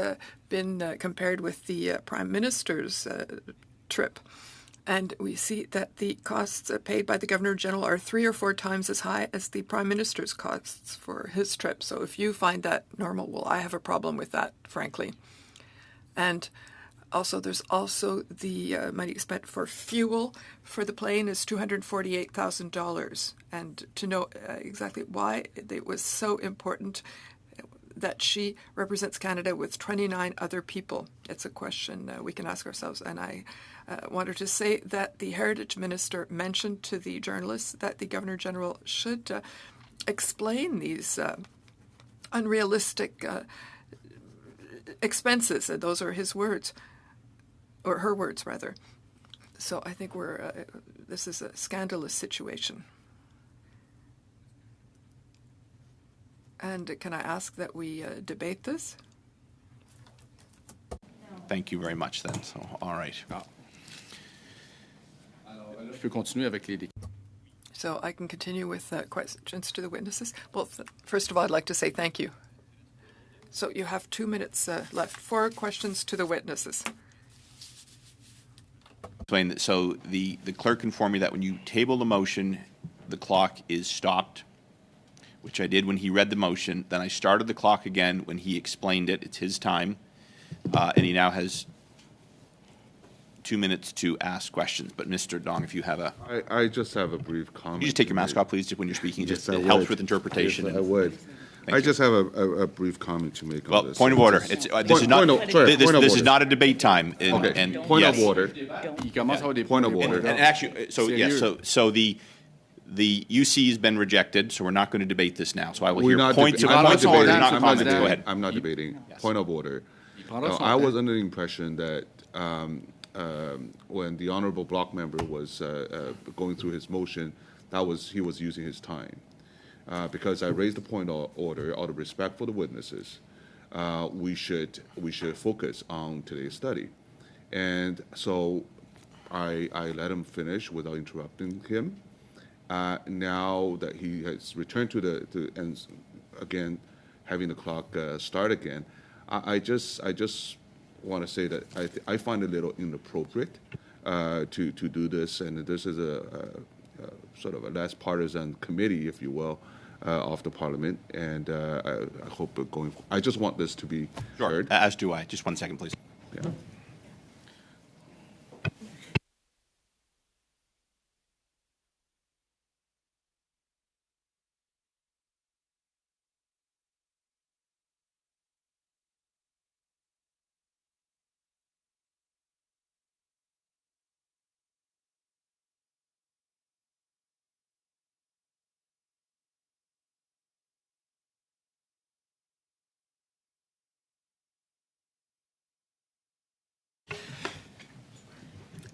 been compared with the Prime Minister's trip. And we see that the costs paid by the Governor General are 3 or 4 times as high as the Prime Minister's costs for his trip. So if you find that normal, well, I have a problem with that, frankly. And Also, there's also the money spent for fuel for the plane is $248,000. And to know exactly why it was so important that she represents Canada with 29 other people, it's a question we can ask ourselves. And I wanted to say that the Heritage Minister mentioned to the journalists that the Governor-General should explain these unrealistic expenses. And those are his words. Or her words, rather. So I think this is a scandalous situation. And can I ask that we debate this? Thank you very much then. So, all right. Je peux continuer avec les... So I can continue with questions to the witnesses. Well, first of all, I'd like to say thank you. So you have 2 minutes left for questions to the witnesses. So the clerk informed me that when you table the motion, the clock is stopped, which I did when he read the motion. Then I started the clock again when he explained it. It's his time, and he now has 2 minutes to ask questions. But Mr. Dong, if you have a... I just have a brief comment. Can you just take your mask off, please, when you're speaking? Yes, It helps with interpretation. Yes, I would. I just have a brief comment to make on this. Point of order. This is not a debate time. Point of order. Point of order. And actually, so yes, so the UC has been rejected, so we're not going to debate this now. So I will hear points of order, not comments. Go ahead. I'm not debating. Point of order. prendra son I was temps. under the impression that when the honorable block member was going through his motion, he was using his time. Because I raised the point of order, out of respect for the witnesses, we should focus on today's study. And so I let him finish without interrupting him. Now that he has returned and again, having the clock start again, I just want to say that I find it a little inappropriate to do this, and this is a sort of a less partisan committee, if you will, of the Parliament, and I hope I just want this to be heard. As do I. Just 1 second, please. Yeah.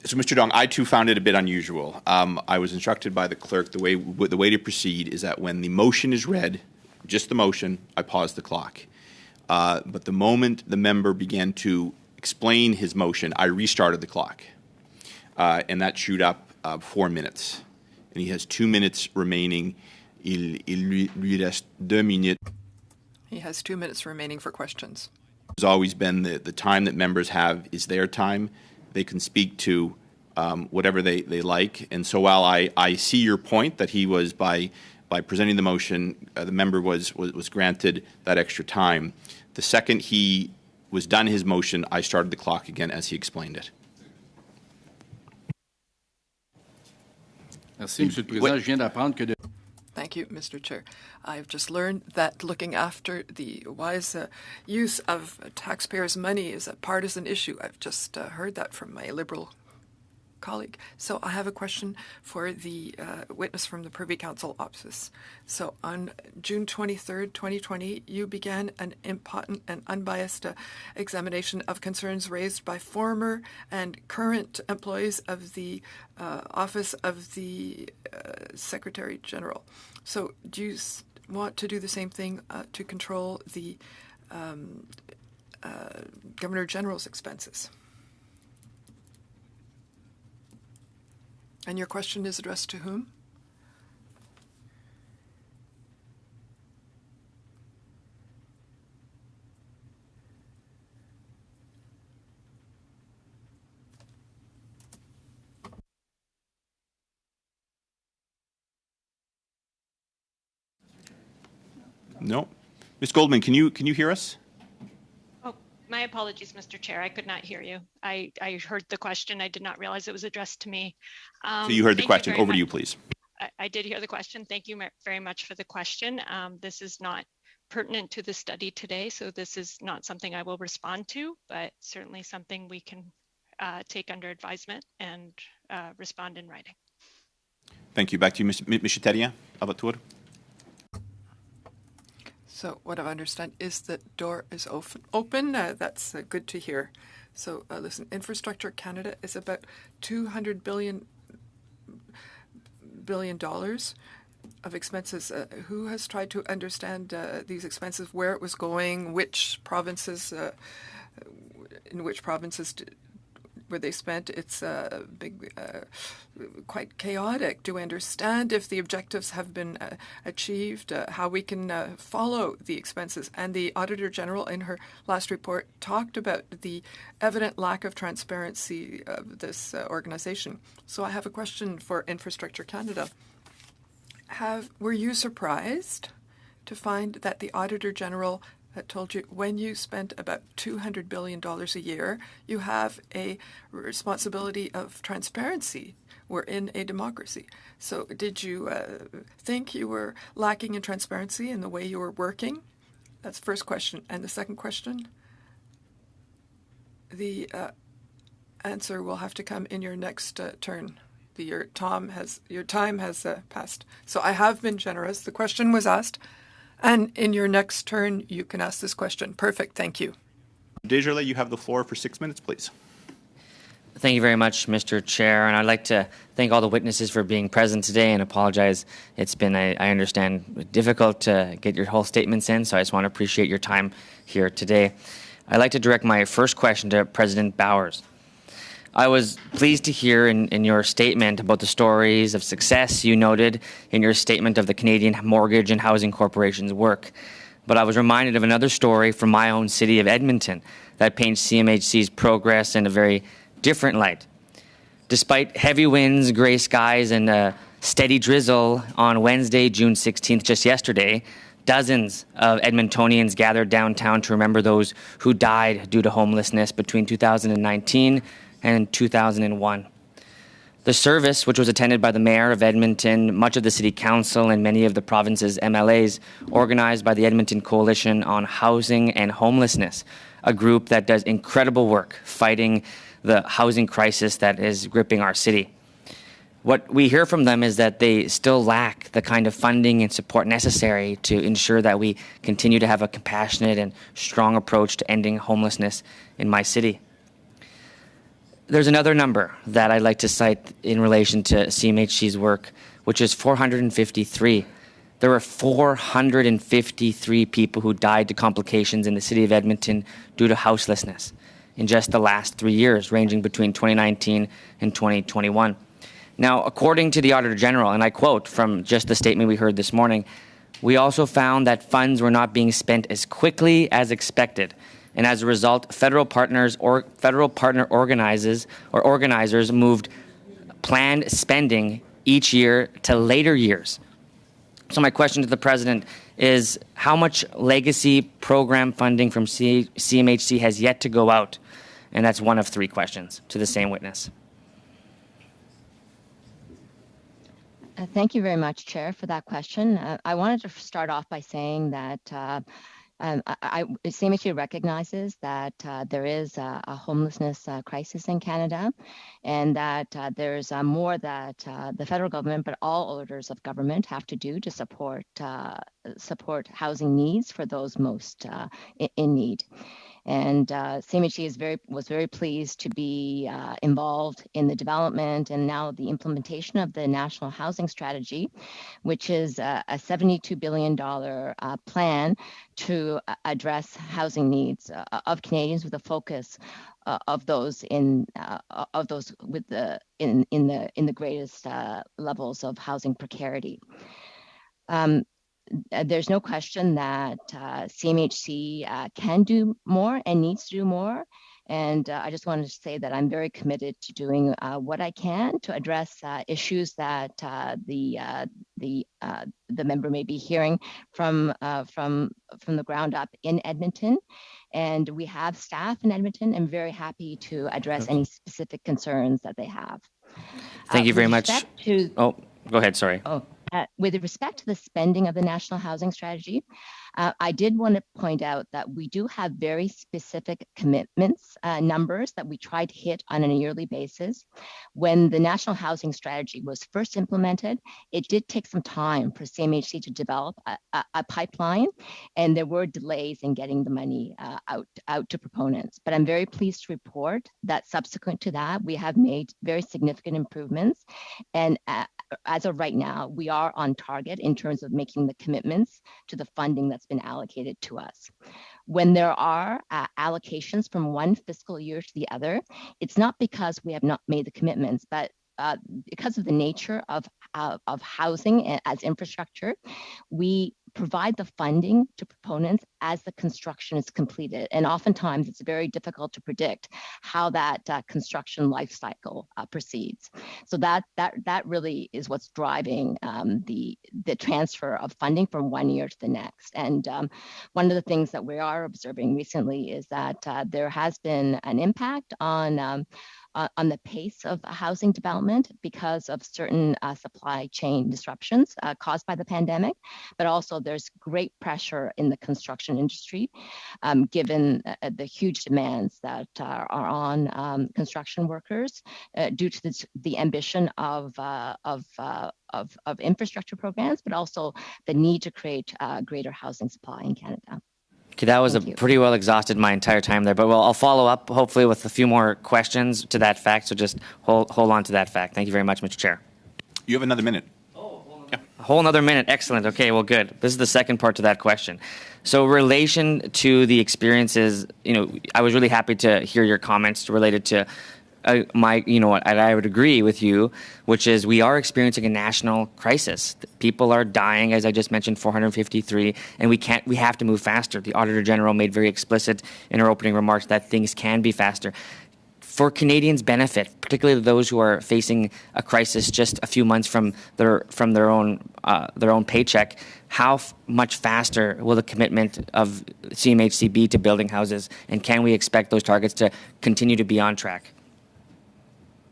So, Mr. Dong, I too found it a bit unusual. I was instructed by the clerk the way to proceed is that when the motion is read, just the motion, I pause the clock. But the moment the member began to explain his motion, I restarted the clock, and that chewed up 4 minutes. And he has 2 minutes remaining. Il lui reste 2 minutes. He has 2 minutes remaining for questions. It's always been the time that members have is their time. They can speak to whatever they like. And so while I see your point that he was, by presenting the motion, the member was granted that extra time, the second he was done his motion, I started the clock again as he explained it. Merci, Monsieur le Président. Je viens d'apprendre que Thank you, Mr. Chair. I've just learned that looking after the wise use of taxpayers' money is a partisan issue. I've just heard that from my Liberal colleague. So I have a question for the witness from the Privy Council office. So on June 23rd, 2020, you began an important and unbiased examination of concerns raised by former and current employees of the Office of the Secretary General. So do you want to do the same thing to control the Governor General's expenses? And your question is addressed to whom? No. Ms. Goldman, can you hear us? Oh, My apologies, Mr. Chair. I could not hear you. I heard the question. I did not realize it was addressed to me. So you heard the thank question. very Over to you, much. please. I did hear the question. Thank you very much for the question. This is not pertinent to the study today, so this is not something I will respond to, but certainly something we can take under advisement and respond in writing. Thank you. Back to you, Mr. Terrien, à votre tour. So what I understand is that door is open. That's good to hear. So listen, Infrastructure Canada is about $200 billion of expenses. Who has tried to understand these expenses, where it was going, which provinces, in which provinces were they spent? It's big, quite chaotic. Do we understand if the objectives have been achieved, how we can follow the expenses? And the Auditor General in her last report talked about the evident lack of transparency of this organization. So I have a question for Infrastructure Canada. Were you surprised to find that the Auditor General told you when you spent about $200 billion a year, you have a responsibility of transparency? We're in a democracy. So did you think you were lacking in transparency in the way you were working? That's the first question. And the second question, the answer will have to come in your next turn. Your time has passed. So I have been generous. The question was asked. And in your next turn, you can ask this question. Perfect. Thank you. Desjardins, you have the floor for 6 minutes, please. Thank you very much, Mr. Chair. And I'd like to thank all the witnesses for being present today and apologize. It's been, I understand, difficult to get your whole statements in, so I just want to appreciate your time here today. I'd like to direct my first question to President Bowers. I was pleased to hear in your statement about the stories of success you noted in your statement of the Canadian Mortgage and Housing Corporation's work. But I was reminded of another story from my own city of Edmonton that paints CMHC's progress in a very different light. Despite heavy winds, gray skies, and a steady drizzle on Wednesday, June 16th, just yesterday, dozens of Edmontonians gathered downtown to remember those who died due to homelessness between 2019 and 2001. The service, which was attended by the Mayor of Edmonton, much of the City Council, and many of the province's MLAs, organized by the Edmonton Coalition on Housing and Homelessness, a group that does incredible work fighting the housing crisis that is gripping our city. What we hear from them is that they still lack the kind of funding and support necessary to ensure that we continue to have a compassionate and strong approach to ending homelessness in my city. There's another number that I'd like to cite in relation to CMHC's work, which is 453. There were 453 people who died to complications in the city of Edmonton due to houselessness in just the last 3 years, ranging between 2019 and 2021. Now, according to the Auditor General, and I quote from just the statement we heard this morning, we also found that funds were not being spent as quickly as expected. And as a result, federal partner organizers moved planned spending each year to later years. So my question to the President is, how much legacy program funding from CMHC has yet to go out? And that's one of three questions to the same witness. Thank you very much, Chair, for that question. I wanted to start off by saying that CMHC recognizes that there is a homelessness crisis in Canada, and that there's more that the federal government, but all orders of government, have to do to support housing needs for those most in need. And CMHC was very pleased to be involved in the development and now the implementation of the National Housing Strategy, which is a $72 billion plan to address housing needs of Canadians, with a focus of those in the greatest levels of housing precarity. There's no question that CMHC can do more and needs to do more. And I just wanted to say that I'm very committed to doing what I can to address issues that the member may be hearing from the ground up in Edmonton. And we have staff in Edmonton. I'm very happy to address any specific concerns that they have. Thank you very With much. respect to- Oh, go ahead, sorry. With respect to the spending of the National Housing Strategy, I did want to point out that we do have very specific commitments, numbers that we try to hit on a yearly basis. When the National Housing Strategy was first implemented, it did take some time for CMHC to develop a pipeline, and there were delays in getting the money out to proponents. But I'm very pleased to report that subsequent to that, we have made very significant improvements. And as of right now, we are on target in terms of making the commitments to the funding that's been allocated to us. When there are allocations from one fiscal year to the other, it's not because we have not made the commitments, but because of the nature of housing as infrastructure, we provide the funding to proponents as the construction is completed. And oftentimes it's very difficult to predict how that construction life cycle proceeds. So that really is what's driving the transfer of funding from one year to the next. And one of the things that we are observing recently is that there has been an impact on the pace of housing development because of certain supply chain disruptions caused by the pandemic, but also there's great pressure in the construction industry, given the huge demands that are on construction workers due to the ambition of infrastructure programs, but also the need to create greater housing supply in Canada. Okay, that was pretty well exhausted my entire time there, but I'll follow up hopefully with a few more questions to that fact. So just hold on to that fact. Thank you very much, Mr. Chair. You have another minute. A whole another minute. Excellent. Okay, well, good. This is the second part to that question. So, relation to the experiences, I was really happy to hear your comments related to I would agree with you, which is we are experiencing a national crisis. People are dying, as I just mentioned, 453, and we have to move faster. The Auditor General made very explicit in her opening remarks that things can be faster. For Canadians' benefit, particularly those who are facing a crisis just a few months from their own paycheck, how much faster will the commitment of CMHC be to building houses, and can we expect those targets to continue to be on track?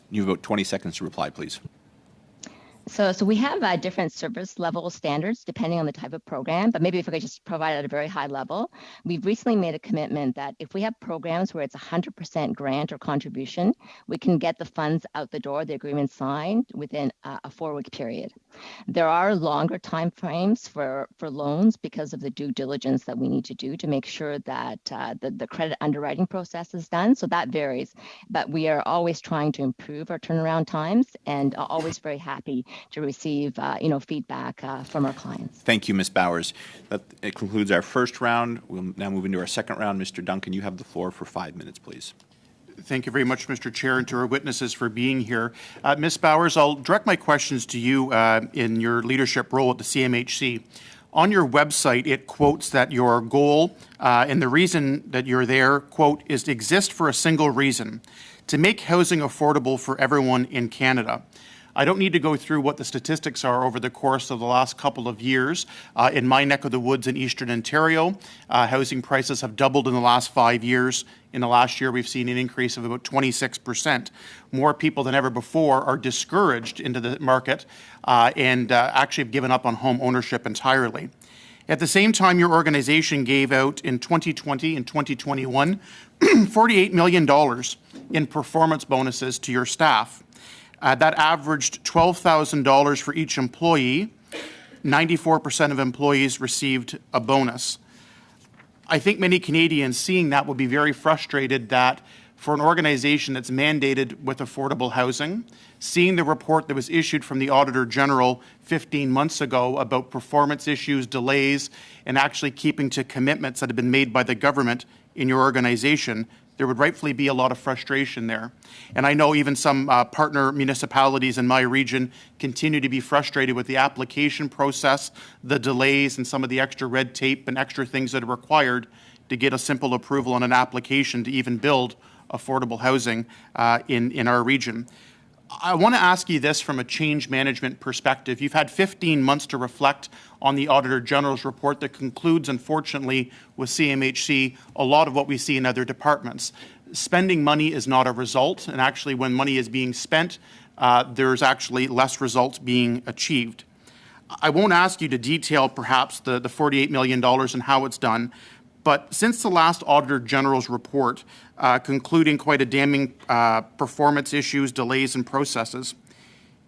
You have about 20 seconds to reply, please. So we have different service level standards depending on the type of program, but maybe if I could just provide at a very high level, we've recently made a commitment that if we have programs where it's 100% grant or contribution, we can get the funds out the door, the agreement signed within a 4-week period. There are longer time frames for loans because of the due diligence that we need to do to make sure that the credit underwriting process is done. So that varies, but we are always trying to improve our turnaround times and always very happy to receive feedback from our clients. Thank you, Ms. Bowers. That concludes our first round. We'll now move into our second round. Mr. Duncan, you have the floor for 5 minutes, please. Thank you very much, Mr. Chair, and to our witnesses for being here. Ms. Bowers, I'll direct my questions to you in your leadership role at the CMHC. On your website, it quotes that your goal and the reason that you're there, quote, is to exist for a single reason, to make housing affordable for everyone in Canada. I don't need to go through what the statistics are over the course of the last couple of years. In my neck of the woods in Eastern Ontario, housing prices have doubled in the last 5 years. In the last year, we've seen an increase of about 26%. More people than ever before are discouraged into the market and actually have given up on home ownership entirely. At the same time, your organization gave out in 2020 and 2021 $48 million in performance bonuses to your staff. That averaged $12,000 for each employee. 94% of employees received a bonus. I think many Canadians seeing that will be very frustrated that for an organization that's mandated with affordable housing, seeing the report that was issued from the Auditor General 15 months ago about performance issues, delays, and actually keeping to commitments that have been made by the government in your organization, there would rightfully be a lot of frustration there. And I know even some partner municipalities in my region continue to be frustrated with the application process, the delays, and some of the extra red tape and extra things that are required to get a simple approval on an application to even build affordable housing in our region. I want to ask you this from a change management perspective. You've had 15 months to reflect on the Auditor General's report that concludes, unfortunately, with CMHC, a lot of what we see in other departments. Spending money is not a result, and actually when money is being spent, there's actually less results being achieved. I won't ask you to detail perhaps the $48 million and how it's done, but since the last Auditor General's report, concluding quite a damning performance issues, delays, and processes,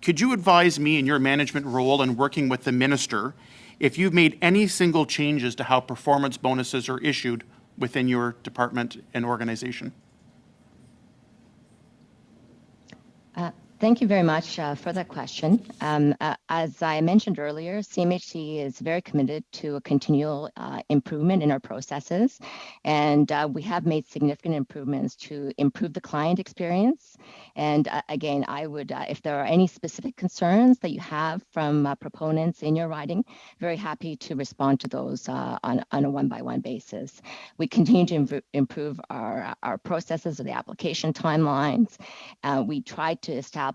could you advise me in your management role in working with the Minister if you've made any single changes to how performance bonuses are issued within your department and organization? Thank you very much for that question. As I mentioned earlier, CMHC is very committed to a continual improvement in our processes, and we have made significant improvements to improve the client experience. And again, I would, if there are any specific concerns that you have from proponents in your writing, very happy to respond to those on a one-by-one basis. We continue to improve our processes of the application timelines. We try to establish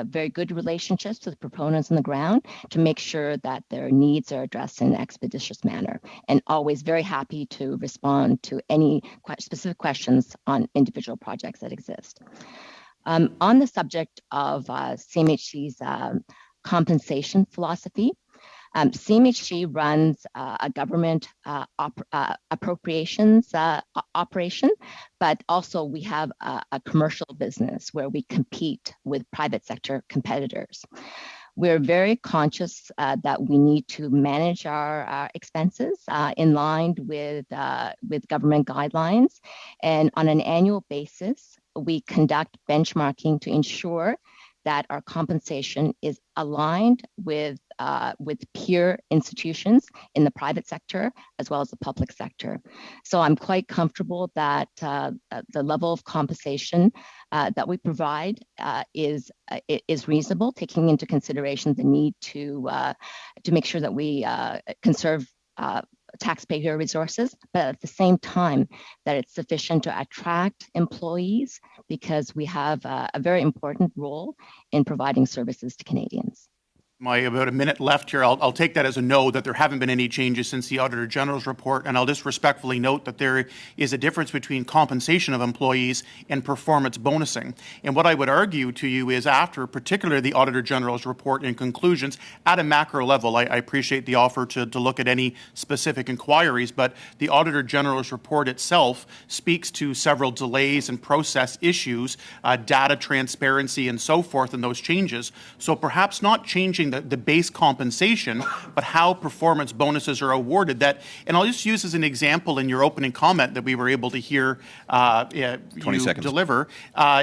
very good relationships with proponents on the ground to make sure that their needs are addressed in an expeditious manner, and always very happy to respond to any specific questions on individual projects that exist. On the subject of CMHC's compensation philosophy, CMHC runs a government appropriations operation, but also we have a commercial business where we compete with private sector competitors. We're very conscious that we need to manage our expenses in line with government guidelines, and on an annual basis, we conduct benchmarking to ensure that our compensation is aligned with peer institutions in the private sector as well as the public sector. So I'm quite comfortable that the level of compensation that we provide is reasonable, taking into consideration the need to make sure that we conserve taxpayer resources, but at the same time that it's sufficient to attract employees, because we have a very important role in providing services to Canadians. About a minute left here. I'll take that as a no, that there haven't been any changes since the Auditor General's report, and I'll just respectfully note that there is a difference between compensation of employees and performance bonusing. And what I would argue to you is, after particularly the Auditor General's report and conclusions at a macro level, I appreciate the offer to look at any specific inquiries, but the Auditor General's report itself speaks to several delays and process issues, data transparency and so forth, and those changes. So perhaps not changing the base compensation, but how performance bonuses are awarded. That, and I'll just use as an example in your opening comment that we were able to hear you deliver,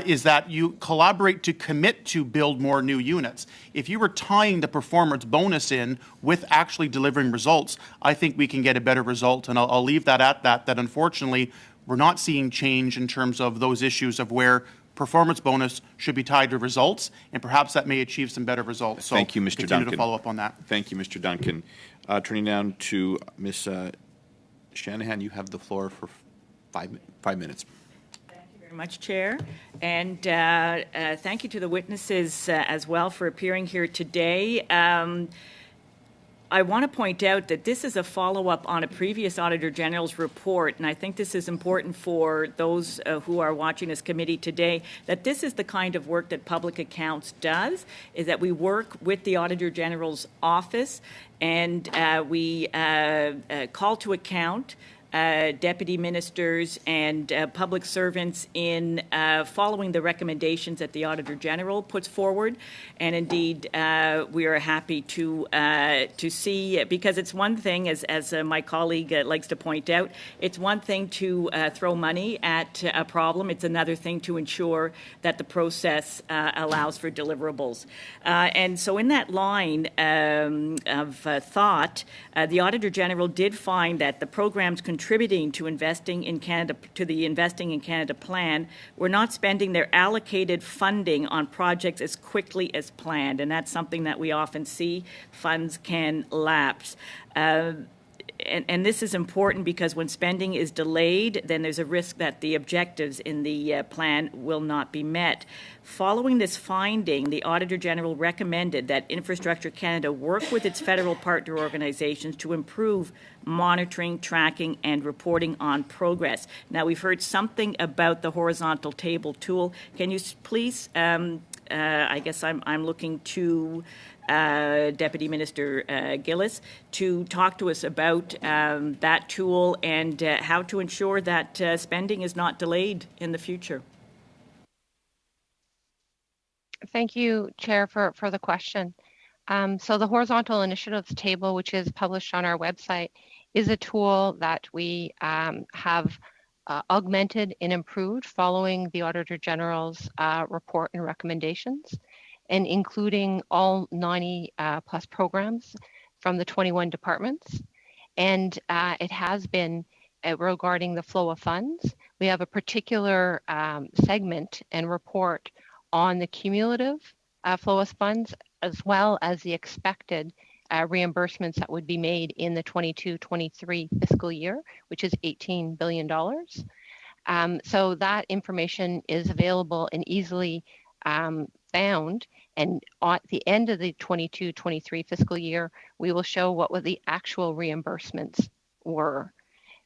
is that you collaborate to commit to build more new units. If you were tying the performance bonus in with actually delivering results, I think we can get a better result. And I'll leave that at that unfortunately, we're not seeing change in terms of those issues of where performance bonus should be tied to results, and perhaps that may achieve some better results. So thank you, Mr. continue Duncan. to follow up on that. Thank you, Mr. Duncan. Turning down to Ms. Shanahan, you have the floor for 5 minutes. Thank you very much, Chair. And thank you to the witnesses as well for appearing here today. I want to point out that this is a follow-up on a previous Auditor General's report, and I think this is important for those who are watching this committee today, that this is the kind of work that Public Accounts does, is that we work with the Auditor General's office, and we call to account deputy ministers and public servants in following the recommendations that the Auditor General puts forward. And indeed, we are happy to see, because it's one thing, as my colleague likes to point out, it's one thing to throw money at a problem. It's another thing to ensure that the process allows for deliverables. And so in that line of thought, the Auditor General did find that the programs contributing to investing in Canada, to the Investing in Canada plan, were not spending their allocated funding on projects as quickly as planned, and that's something that we often see. Funds can lapse. and this is important because when spending is delayed, then there's a risk that the objectives in the plan will not be met. Following this finding, the Auditor General recommended that Infrastructure Canada work with its federal partner organizations to improve monitoring, tracking, and reporting on progress. Now, we've heard something about the horizontal table tool. Can you please, I guess I'm looking to Deputy Minister Gillis to talk to us about that tool and how to ensure that spending is not delayed in the future. Thank you, Chair, for the question. So the Horizontal Initiatives table, which is published on our website, is a tool that we have augmented and improved following the Auditor General's report and recommendations, and including all 90 plus programs from the 21 departments. And it has been regarding the flow of funds. We have a particular segment and report on the cumulative flow of funds, as well as the expected reimbursements that would be made in the 22-23 fiscal year, which is $18 billion. So that information is available and easily found, and at the end of the 22-23 fiscal year, we will show what the actual reimbursements were.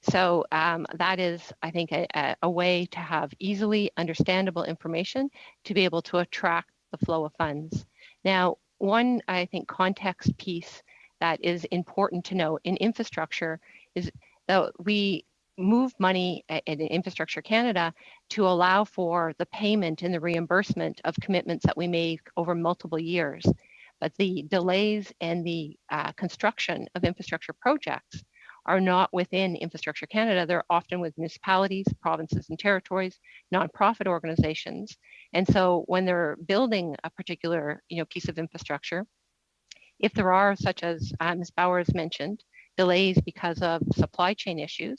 So that is, I think, a way to have easily understandable information to be able to track the flow of funds. Now, one, I think, context piece that is important to know in infrastructure is that we move money in Infrastructure Canada to allow for the payment and the reimbursement of commitments that we make over multiple years. But the delays and the construction of infrastructure projects are not within Infrastructure Canada. They're often with municipalities, provinces and territories, nonprofit organizations. And so when they're building a particular piece of infrastructure, if there are, such as Ms. Bowers mentioned, delays because of supply chain issues,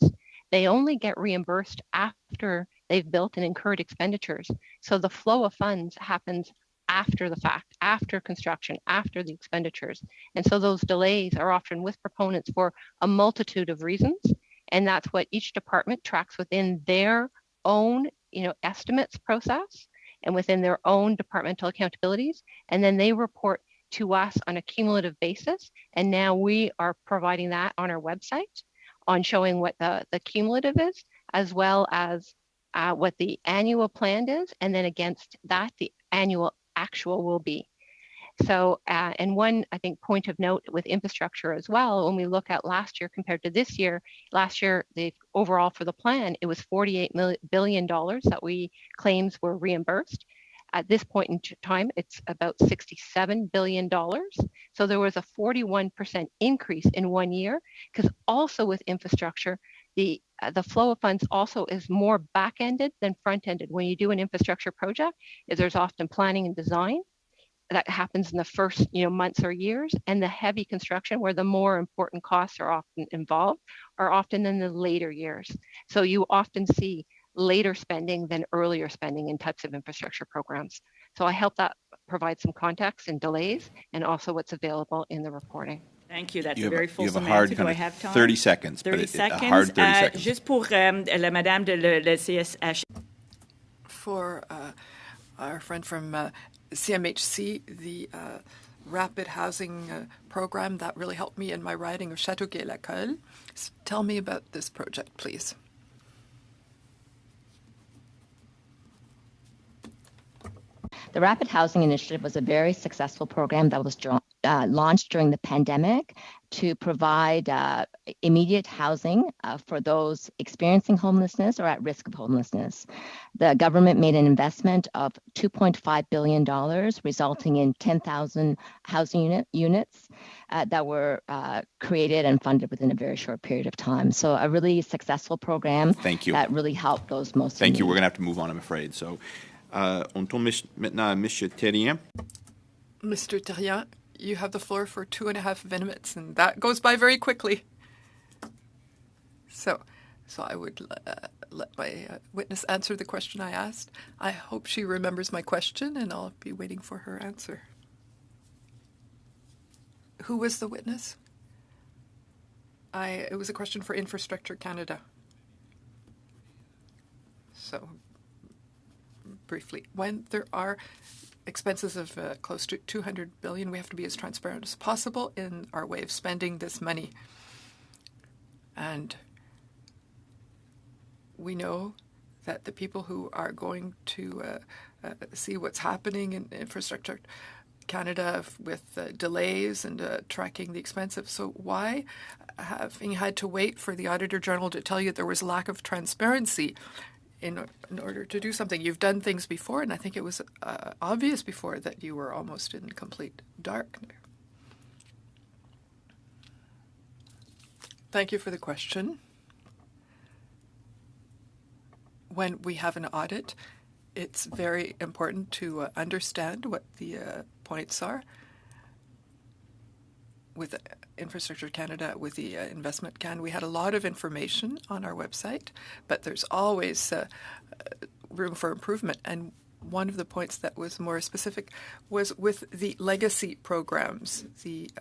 they only get reimbursed after they've built and incurred expenditures. So the flow of funds happens after the fact, after construction, after the expenditures. And so those delays are often with proponents for a multitude of reasons. And that's what each department tracks within their own, estimates process and within their own departmental accountabilities. And then they report to us on a cumulative basis. And now we are providing that on our website on showing what the cumulative is, as well as what the annual plan is. And then against that, the annual actual will be. So, and one, I think, point of note with infrastructure as well, when we look at last year compared to this year, last year, the overall for the plan, it was $48 billion that we claims were reimbursed. At this point in time, it's about $67 billion. So there was a 41% increase in 1 year, because also with infrastructure, the flow of funds also is more back-ended than front-ended. When you do an infrastructure project, there's often planning and design that happens in the first months or years, and the heavy construction, where the more important costs are often involved, are often in the later years. So you often see later spending than earlier spending in types of infrastructure programs. So I hope that provides some context and delays, and also what's available in the reporting. Thank you. That's a very fulsome you have a hard answer. Do I have time? 30 seconds. 30 seconds. seconds. A hard 30 seconds. Juste pour la madame de le CSH. For our friend from CMHC, the rapid housing program that really helped me in my riding of Châteauguay-Lacolle. Tell me about this project, please. The Rapid Housing Initiative was a very successful program that was launched during the pandemic to provide immediate housing for those experiencing homelessness or at risk of homelessness. The government made an investment of $2.5 billion, resulting in 10,000 housing units that were created and funded within a very short period of time. So a really successful program. Thank you. That really helped those most Thank in you. need. We're going to have to move on, I'm afraid. So, on tourne maintenant à M. Terrien. Mr. Terrien, you have the floor for 2.5 minutes, and that goes by very quickly. So I would let my witness answer the question I asked. I hope she remembers my question, and I'll be waiting for her answer. Who was the witness? It was a question for Infrastructure Canada. So, briefly, when there are expenses of close to $200 billion, we have to be as transparent as possible in our way of spending this money. And we know that the people who are going to see what's happening in Infrastructure Canada with delays and tracking the expenses. So why, having had to wait for the Auditor General to tell you there was lack of transparency in order to do something? You've done things before, and I think it was obvious before that you were almost in complete dark. Thank you for the question. When we have an audit, it's very important to understand what the points are. With Infrastructure Canada, with the Investment Can, we had a lot of information on our website, but there's always room for improvement. And one of the points that was more specific was with the legacy programs. The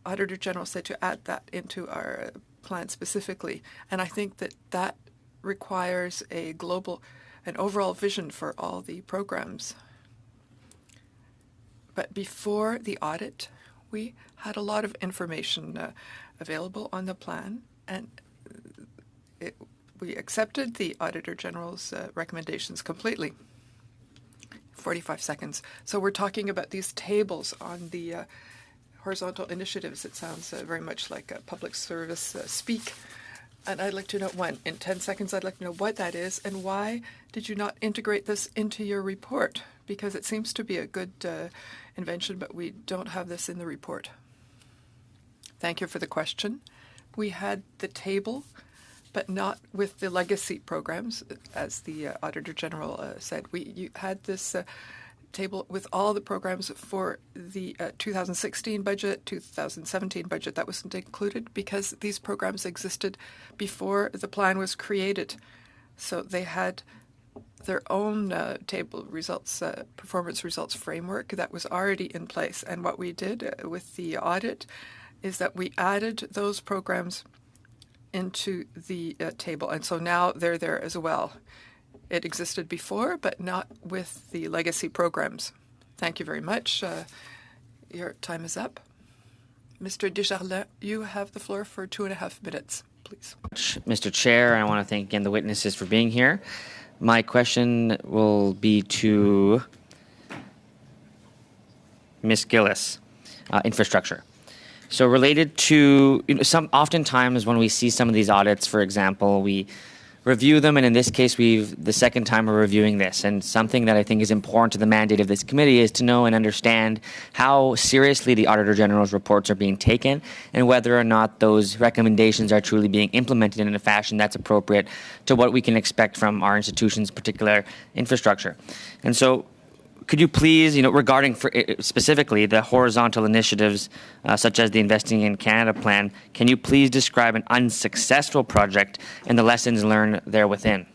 Auditor General said to add that into our plan specifically. And I think that that requires an overall vision for all the programs. But before the audit, we had a lot of information available on the plan, and we accepted the Auditor General's recommendations completely. 45 seconds. So we're talking about these tables on the horizontal initiatives. It sounds very much like a public service speak. And I'd like to know, in 10 seconds, I'd like to know what that is and why did you not integrate this into your report? Because it seems to be a good invention, but we don't have this in the report. Thank you for the question. We had the table, but not with the legacy programs, as the Auditor General said. You had this table with all the programs for the 2016 budget, 2017 budget. That wasn't included because these programs existed before the plan was created. So they had their own table results, performance results framework that was already in place. And what we did with the audit is that we added those programs into the table. And so now they're there as well. It existed before, but not with the legacy programs. Thank you very much. Your time is up. Mr. Desjardins, you have the floor for 2.5 minutes, please. Mr. Chair, I want to thank again the witnesses for being here. My question will be to Ms. Gillis, infrastructure. So related to, oftentimes when we see some of these audits, for example, we review them, and in this case, the second time we're reviewing this. And something that I think is important to the mandate of this committee is to know and understand how seriously the Auditor General's reports are being taken and whether or not those recommendations are truly being implemented in a fashion that's appropriate to what we can expect from our institution's particular infrastructure. And so could you please, regarding specifically the horizontal initiatives such as the Investing in Canada plan, can you please describe an unsuccessful project and the lessons learned there within?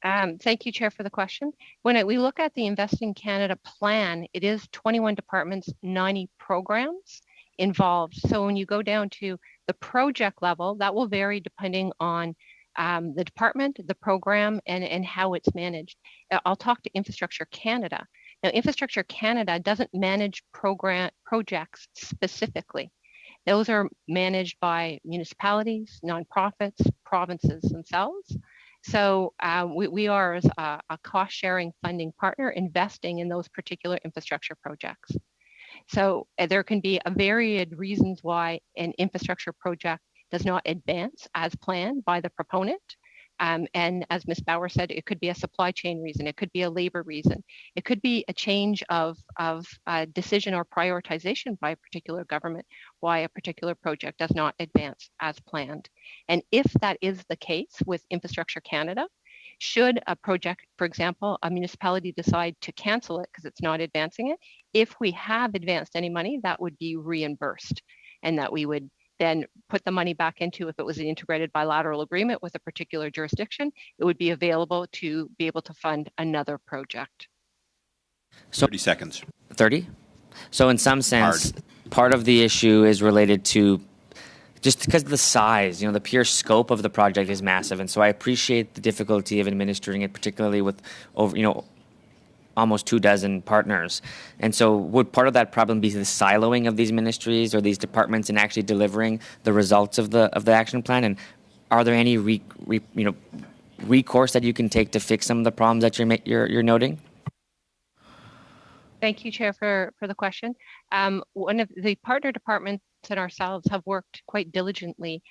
Thank you, Chair, for the question. When we look at the Investing Canada plan, it is 21 departments, 90 programs involved. So when you go down to the project level, that will vary depending on the department, the program, and how it's managed. I'll talk to Infrastructure Canada. Now, Infrastructure Canada doesn't manage projects specifically. Those are managed by municipalities, nonprofits, provinces themselves. So we are as a cost-sharing funding partner investing in those particular infrastructure projects. So there can be a myriad reasons why an infrastructure project does not advance as planned by the proponent. And as Ms. Bauer said, it could be a supply chain reason, it could be a labor reason, it could be a change of decision or prioritization by a particular government why a particular project does not advance as planned. And if that is the case with Infrastructure Canada, should a project, for example, a municipality decide to cancel it because it's not advancing it, if we have advanced any money, that would be reimbursed, and that we would then put the money back into, if it was an integrated bilateral agreement with a particular jurisdiction, it would be available to be able to fund another project. So 30 seconds. 30? So in some sense, part of the issue is related to just because of the size, the pure scope of the project is massive. And so I appreciate the difficulty of administering it, particularly with over, almost 24 partners. And so would part of that problem be the siloing of these ministries or these departments in actually delivering the results of the action plan? And are there any recourse that you can take to fix some of the problems that you're noting? Thank you, Chair, for the question. One of the partner departments and ourselves have worked quite diligently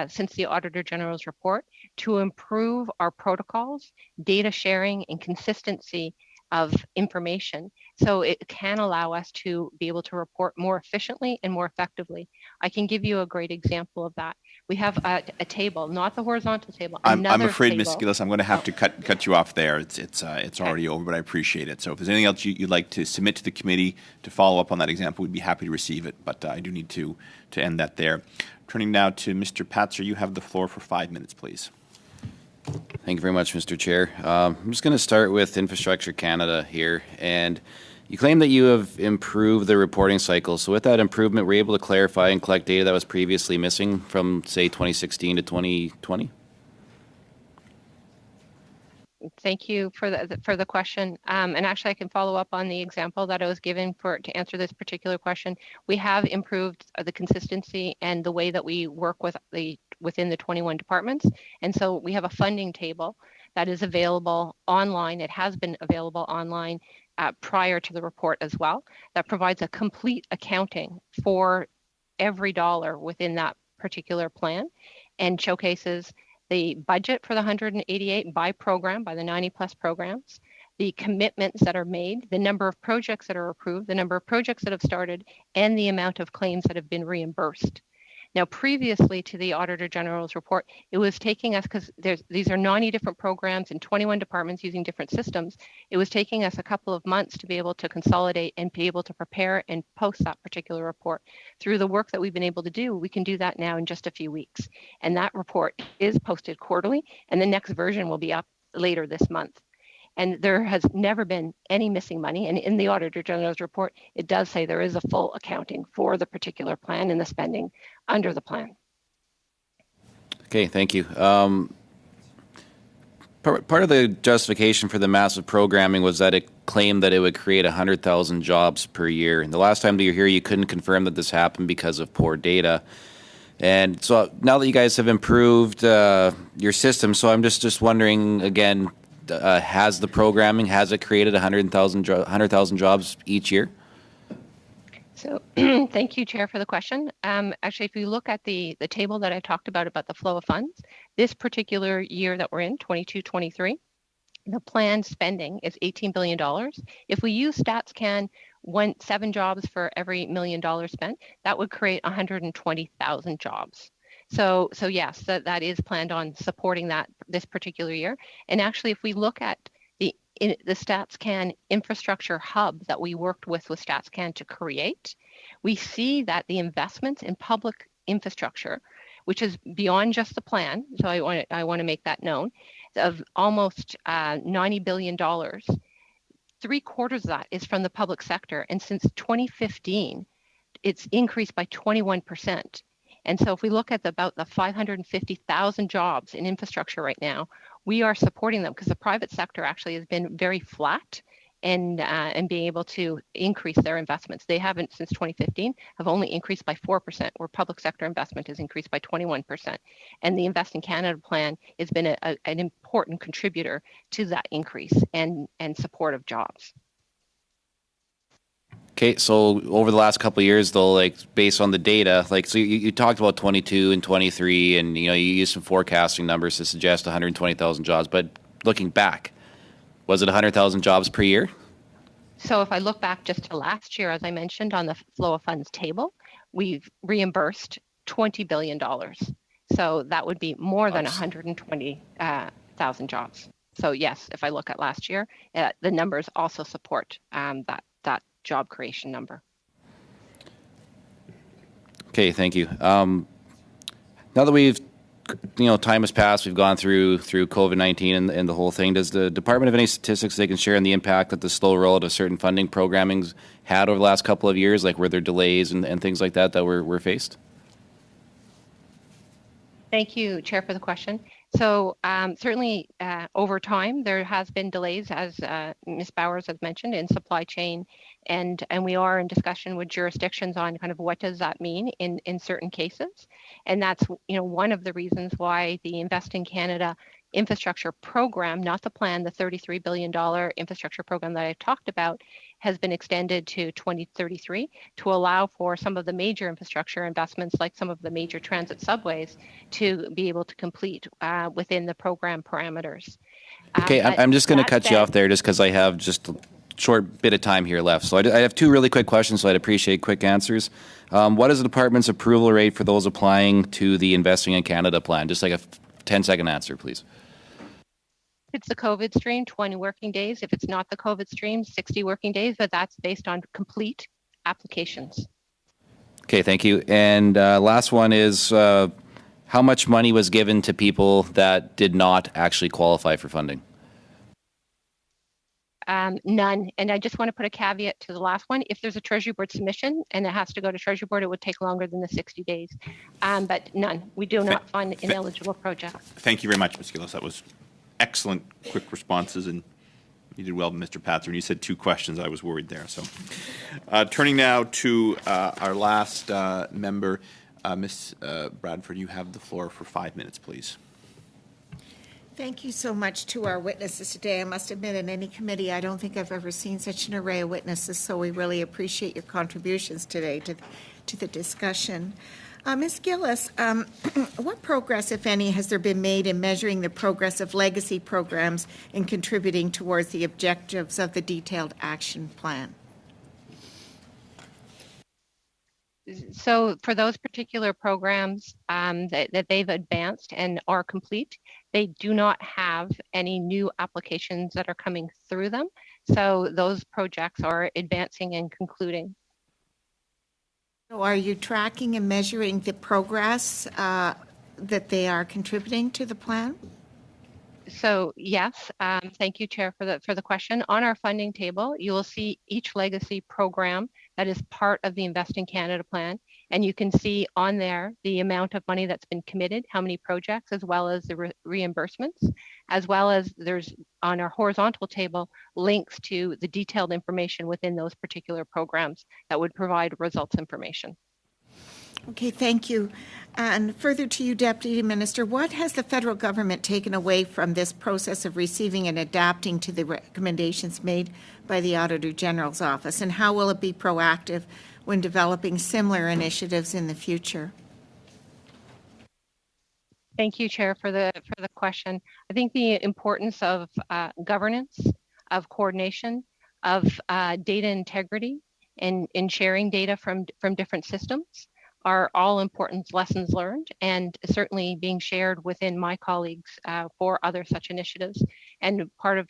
since the Auditor General's report to improve our protocols, data sharing, and consistency of information, so it can allow us to be able to report more efficiently and more effectively. I can give you a great example of that. We have a table, not the horizontal table. I'm afraid, Ms. Gillis, I'm going to have to cut you off there. It's already over, but I appreciate it. So if there's anything else you'd like to submit to the committee to follow up on that example, we'd be happy to receive it. But I do need to end that there. Turning now to Mr. Patzer, you have the floor for 5 minutes, please. Thank you very much, Mr. Chair. I'm just going to start with Infrastructure Canada here. And you claim that you have improved the reporting cycle. So with that improvement, were you able to clarify and collect data that was previously missing from, say, 2016 to 2020? Thank you for the question. And actually, I can follow up on the example that I was given to answer this particular question. We have improved the consistency and the way that we work within the 21 departments. And so we have a funding table that is available online. It has been available online prior to the report as well. That provides a complete accounting for every dollar within that particular plan and showcases the budget for the 188 by program, by the 90+ programs, the commitments that are made, the number of projects that are approved, the number of projects that have started, and the amount of claims that have been reimbursed. Now, previously to the Auditor General's report, it was taking us, because these are 90 different programs in 21 departments using different systems, it was taking us a couple of months to be able to consolidate and be able to prepare and post that particular report. Through the work that we've been able to do, we can do that now in just a few weeks. And that report is posted quarterly, and the next version will be up later this month. And there has never been any missing money. And in the Auditor General's report, it does say there is a full accounting for the particular plan and the spending under the plan. Okay, thank you. Part of the justification for the massive programming was that it claimed that it would create 100,000 jobs per year. And the last time that you were here, you couldn't confirm that this happened because of poor data. And so now that you guys have improved your system, so I'm just wondering again, has it created 100,000 jobs each year? So thank you, Chair, for the question. Actually, if you look at the table that I talked about the flow of funds, this particular year that we're in, 22-23, the planned spending is $18 billion. If we use StatsCan, 7 jobs for every $1 million spent, that would create 120,000 jobs. So yes, that is planned on supporting this particular year. And actually, if we look at the StatsCan infrastructure hub that we worked with StatsCan to create, we see that the investments in public infrastructure, which is beyond just the plan, so I want to make that known, of almost $90 billion, 3/4 of that is from the public sector. And since 2015, it's increased by 21%. And so if we look at about the 550,000 jobs in infrastructure right now, we are supporting them because the private sector actually has been very flat and being able to increase their investments. They haven't, since 2015, have only increased by 4%, where public sector investment has increased by 21%. And the Invest in Canada plan has been an important contributor to that increase and support of jobs. Okay, so over the last couple of years, though, like based on the data, like so you talked about 22 and 23, and you used some forecasting numbers to suggest 120,000 jobs. But looking back, was it 100,000 jobs per year? So if I look back just to last year, as I mentioned on the flow of funds table, we've reimbursed $20 billion. So that would be more than 120,000 jobs. So yes, if I look at last year, the numbers also support that job creation number. Okay, thank you. Now that we've time has passed. We've gone through COVID-19 and the whole thing. Does the department have any statistics they can share on the impact that the slow rollout of certain funding programming's had over the last couple of years? Like, were there delays and things like that were faced? Thank you, Chair, for the question. So certainly over time, there has been delays, as Ms. Bowers has mentioned, in supply chain, and we are in discussion with jurisdictions on kind of what does that mean in certain cases. And that's one of the reasons why the Invest in Canada infrastructure program, not the plan, the $33 billion infrastructure program that I talked about, has been extended to 2033 to allow for some of the major infrastructure investments, like some of the major transit subways, to be able to complete within the program parameters. Okay, I'm just going to cut you off there just because I have just a short bit of time here left. So I have two really quick questions, so I'd appreciate quick answers. What is the department's approval rate for those applying to the Investing in Canada plan? Just like a 10-second answer, please. If it's the COVID stream, 20 working days. If it's not the COVID stream, 60 working days, but that's based on complete applications. Okay, thank you. And last one is how much money was given to people that did not actually qualify for funding? None. And I just want to put a caveat to the last one. If there's a Treasury Board submission and it has to go to Treasury Board, it would take longer than the 60 days. But none. We do not fund ineligible projects. Thank you very much, Ms. Gillis. That was excellent, quick responses, and you did well, Mr. Patzer. And you said two questions. I was worried there. So, turning now to our last member, Ms. Bradford, you have the floor for 5 minutes, please. Thank you so much to our witnesses today. I must admit, in any committee, I don't think I've ever seen such an array of witnesses, so we really appreciate your contributions today to the discussion. Ms. Gillis, what progress, if any, has there been made in measuring the progress of legacy programs in contributing towards the objectives of the detailed action plan? So for those particular programs that they've advanced and are complete, they do not have any new applications that are coming through them. So those projects are advancing and concluding. So are you tracking and measuring the progress that they are contributing to the plan? So yes, thank you, Chair, for the question. On our funding table, you will see each legacy program that is part of the Invest in Canada plan, and you can see on there the amount of money that's been committed, how many projects, as well as the reimbursements, as well as there's on our horizontal table links to the detailed information within those particular programs that would provide results information. Okay, thank you. And further to you, Deputy Minister, what has the federal government taken away from this process of receiving and adapting to the recommendations made by the Auditor General's office, and how will it be proactive when developing similar initiatives in the future? Thank you, Chair, for the question. I think the importance of governance, of coordination, of data integrity, and in sharing data from different systems are all important lessons learned, and certainly being shared within my colleagues for other such initiatives. And part of,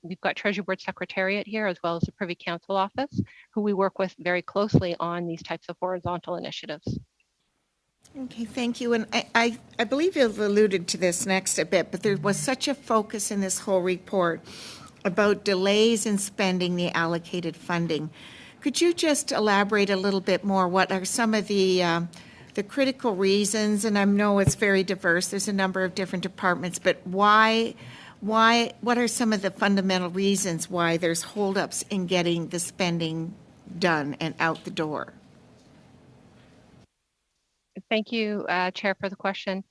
we've got Treasury Board Secretariat here, as well as the Privy Council Office, who we work with very closely on these types of horizontal initiatives. Okay, thank you. And I believe you've alluded to this next a bit, but there was such a focus in this whole report about delays in spending the allocated funding. Could you just elaborate a little bit more? What are some of the critical reasons? And I know it's very diverse. There's a number of different departments, but what are some of the fundamental reasons why there's holdups in getting the spending done and out the door? Thank you, Chair, for the question.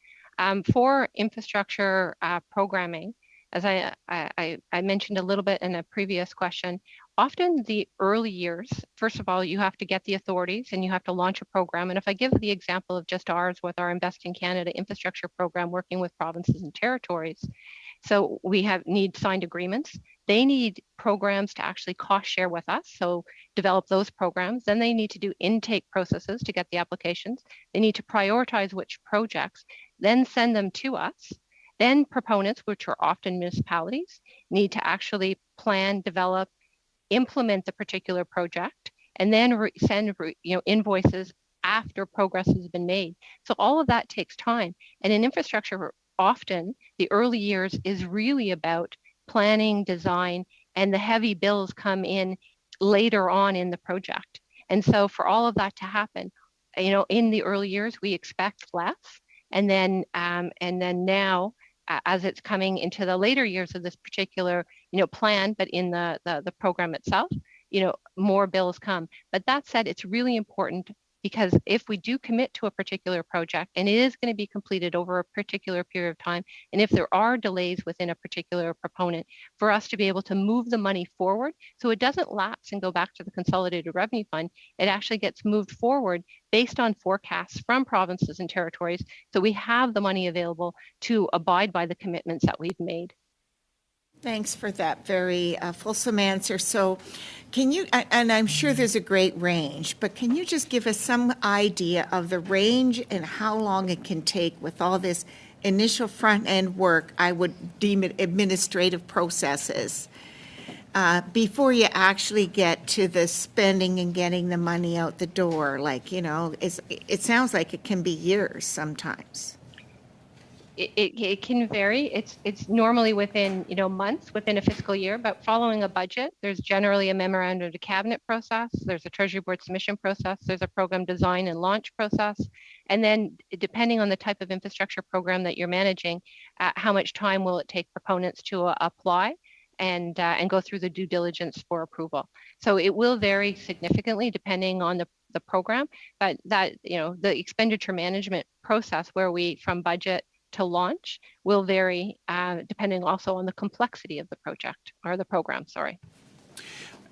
For infrastructure programming, as I mentioned a little bit in a previous question, often the early years, first of all, you have to get the authorities and you have to launch a program. And if I give the example of just ours with our Invest in Canada infrastructure program working with provinces and territories, so we need signed agreements. They need programs to actually cost share with us, so develop those programs. Then they need to do intake processes to get the applications. They need to prioritize which projects, then send them to us. Then proponents, which are often municipalities, need to actually plan, develop, implement the particular project, and then send invoices after progress has been made. So all of that takes time. And in infrastructure, often the early years is really about planning, design, and the heavy bills come in later on in the project. And so for all of that to happen, in the early years, we expect less. And then now, as it's coming into the later years of this particular, plan, but in the program itself, more bills come. But that said, it's really important, because if we do commit to a particular project and it is going to be completed over a particular period of time, and if there are delays within a particular proponent, for us to be able to move the money forward so it doesn't lapse and go back to the Consolidated Revenue Fund, it actually gets moved forward based on forecasts from provinces and territories, so we have the money available to abide by the commitments that we've made. Thanks for that very fulsome answer. So can you, and I'm sure there's a great range, but can you just give us some idea of the range and how long it can take with all this initial front-end work, I would deem it administrative processes, before you actually get to the spending and getting the money out the door? Like, it sounds like it can be years sometimes. It can vary. It's normally within months within a fiscal year, but following a budget, there's generally a memorandum to cabinet process. There's a Treasury Board submission process. There's a program design and launch process, and then depending on the type of infrastructure program that you're managing, how much time will it take proponents to apply and go through the due diligence for approval. So it will vary significantly depending on the program, but that the expenditure management process, where we from budget to launch, will vary depending also on the complexity of the project or the program, sorry.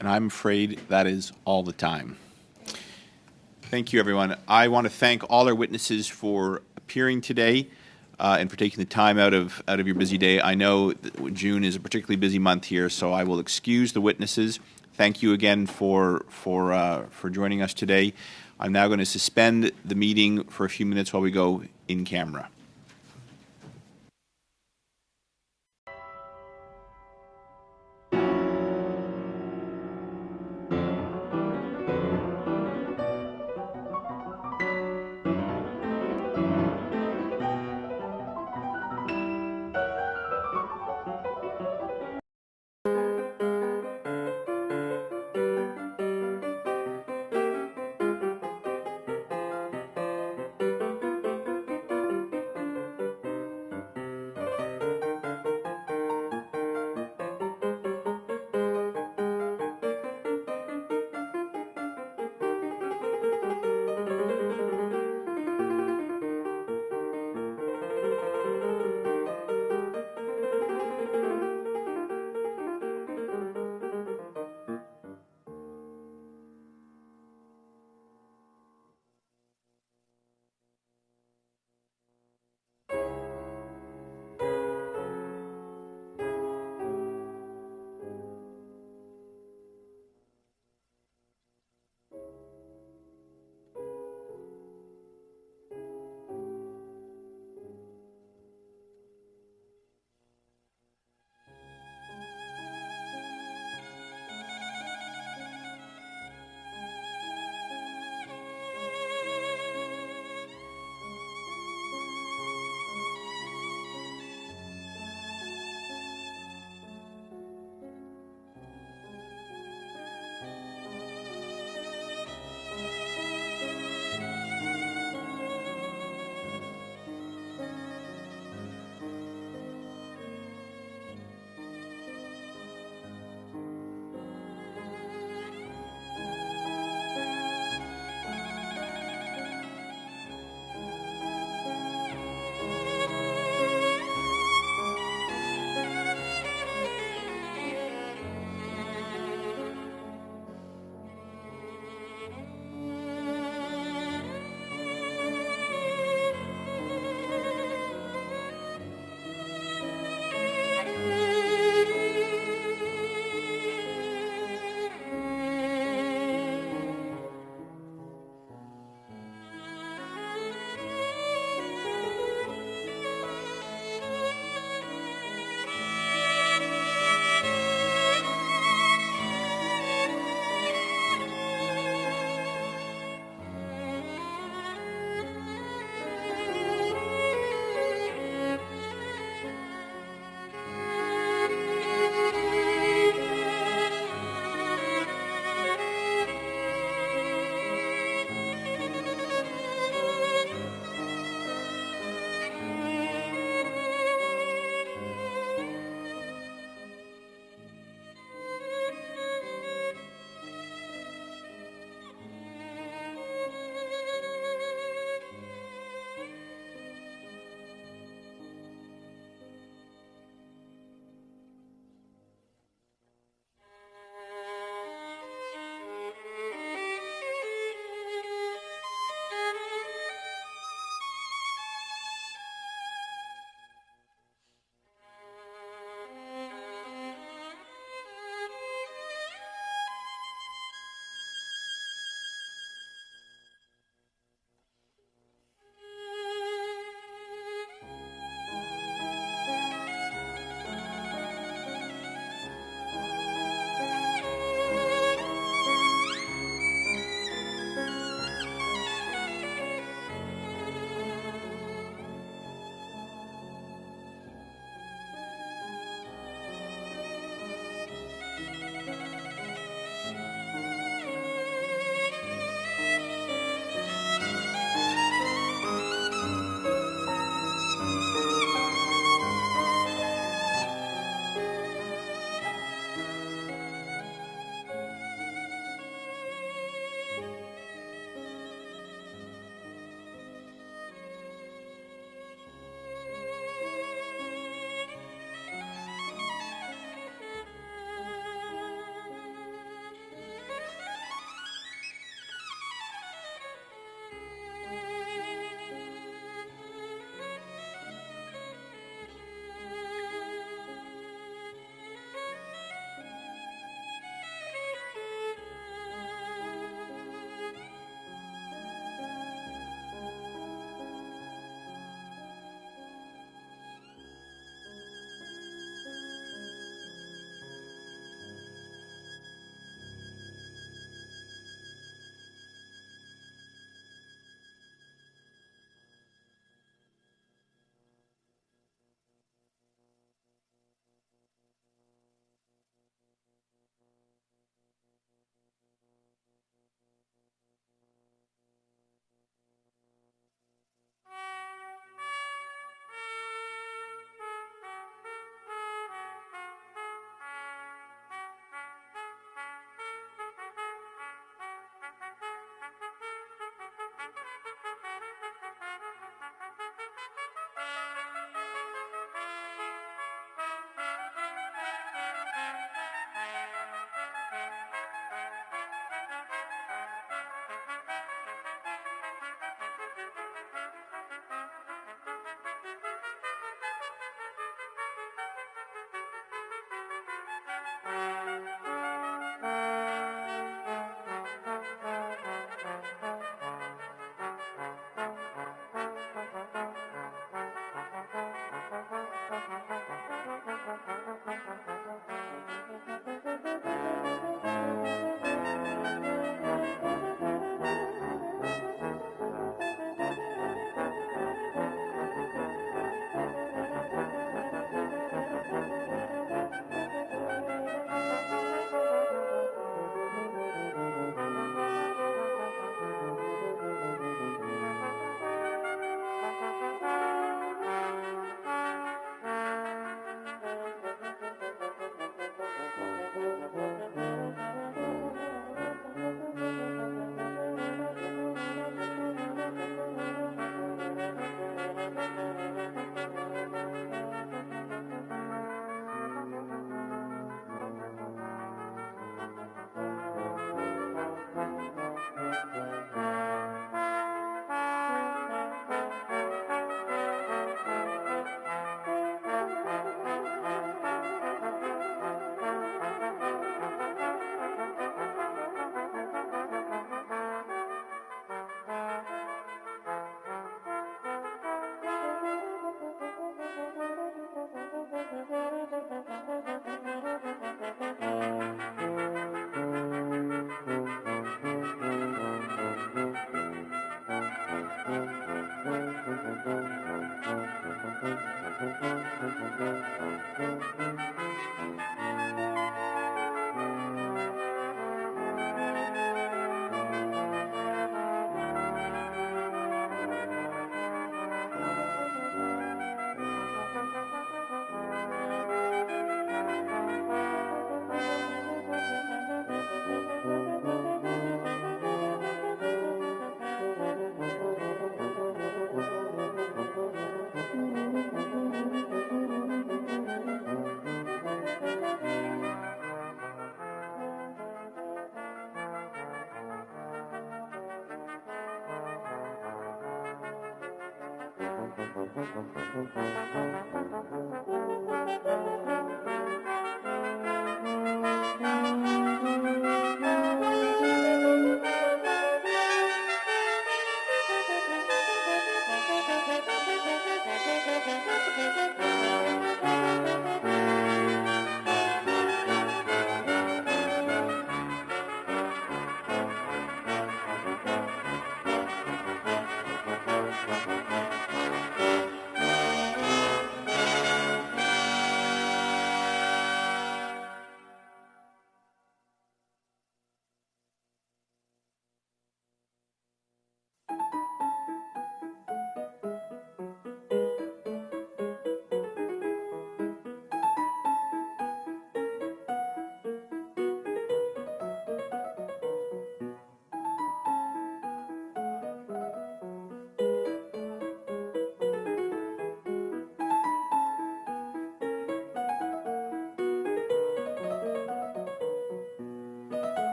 And I'm afraid that is all the time. Thank you, everyone. I want to thank all our witnesses for appearing today and for taking the time out of your busy day. I know that June is a particularly busy month here, so I will excuse the witnesses. Thank you again for joining us today. I'm now going to suspend the meeting for a few minutes while we go in camera.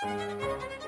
Thank you.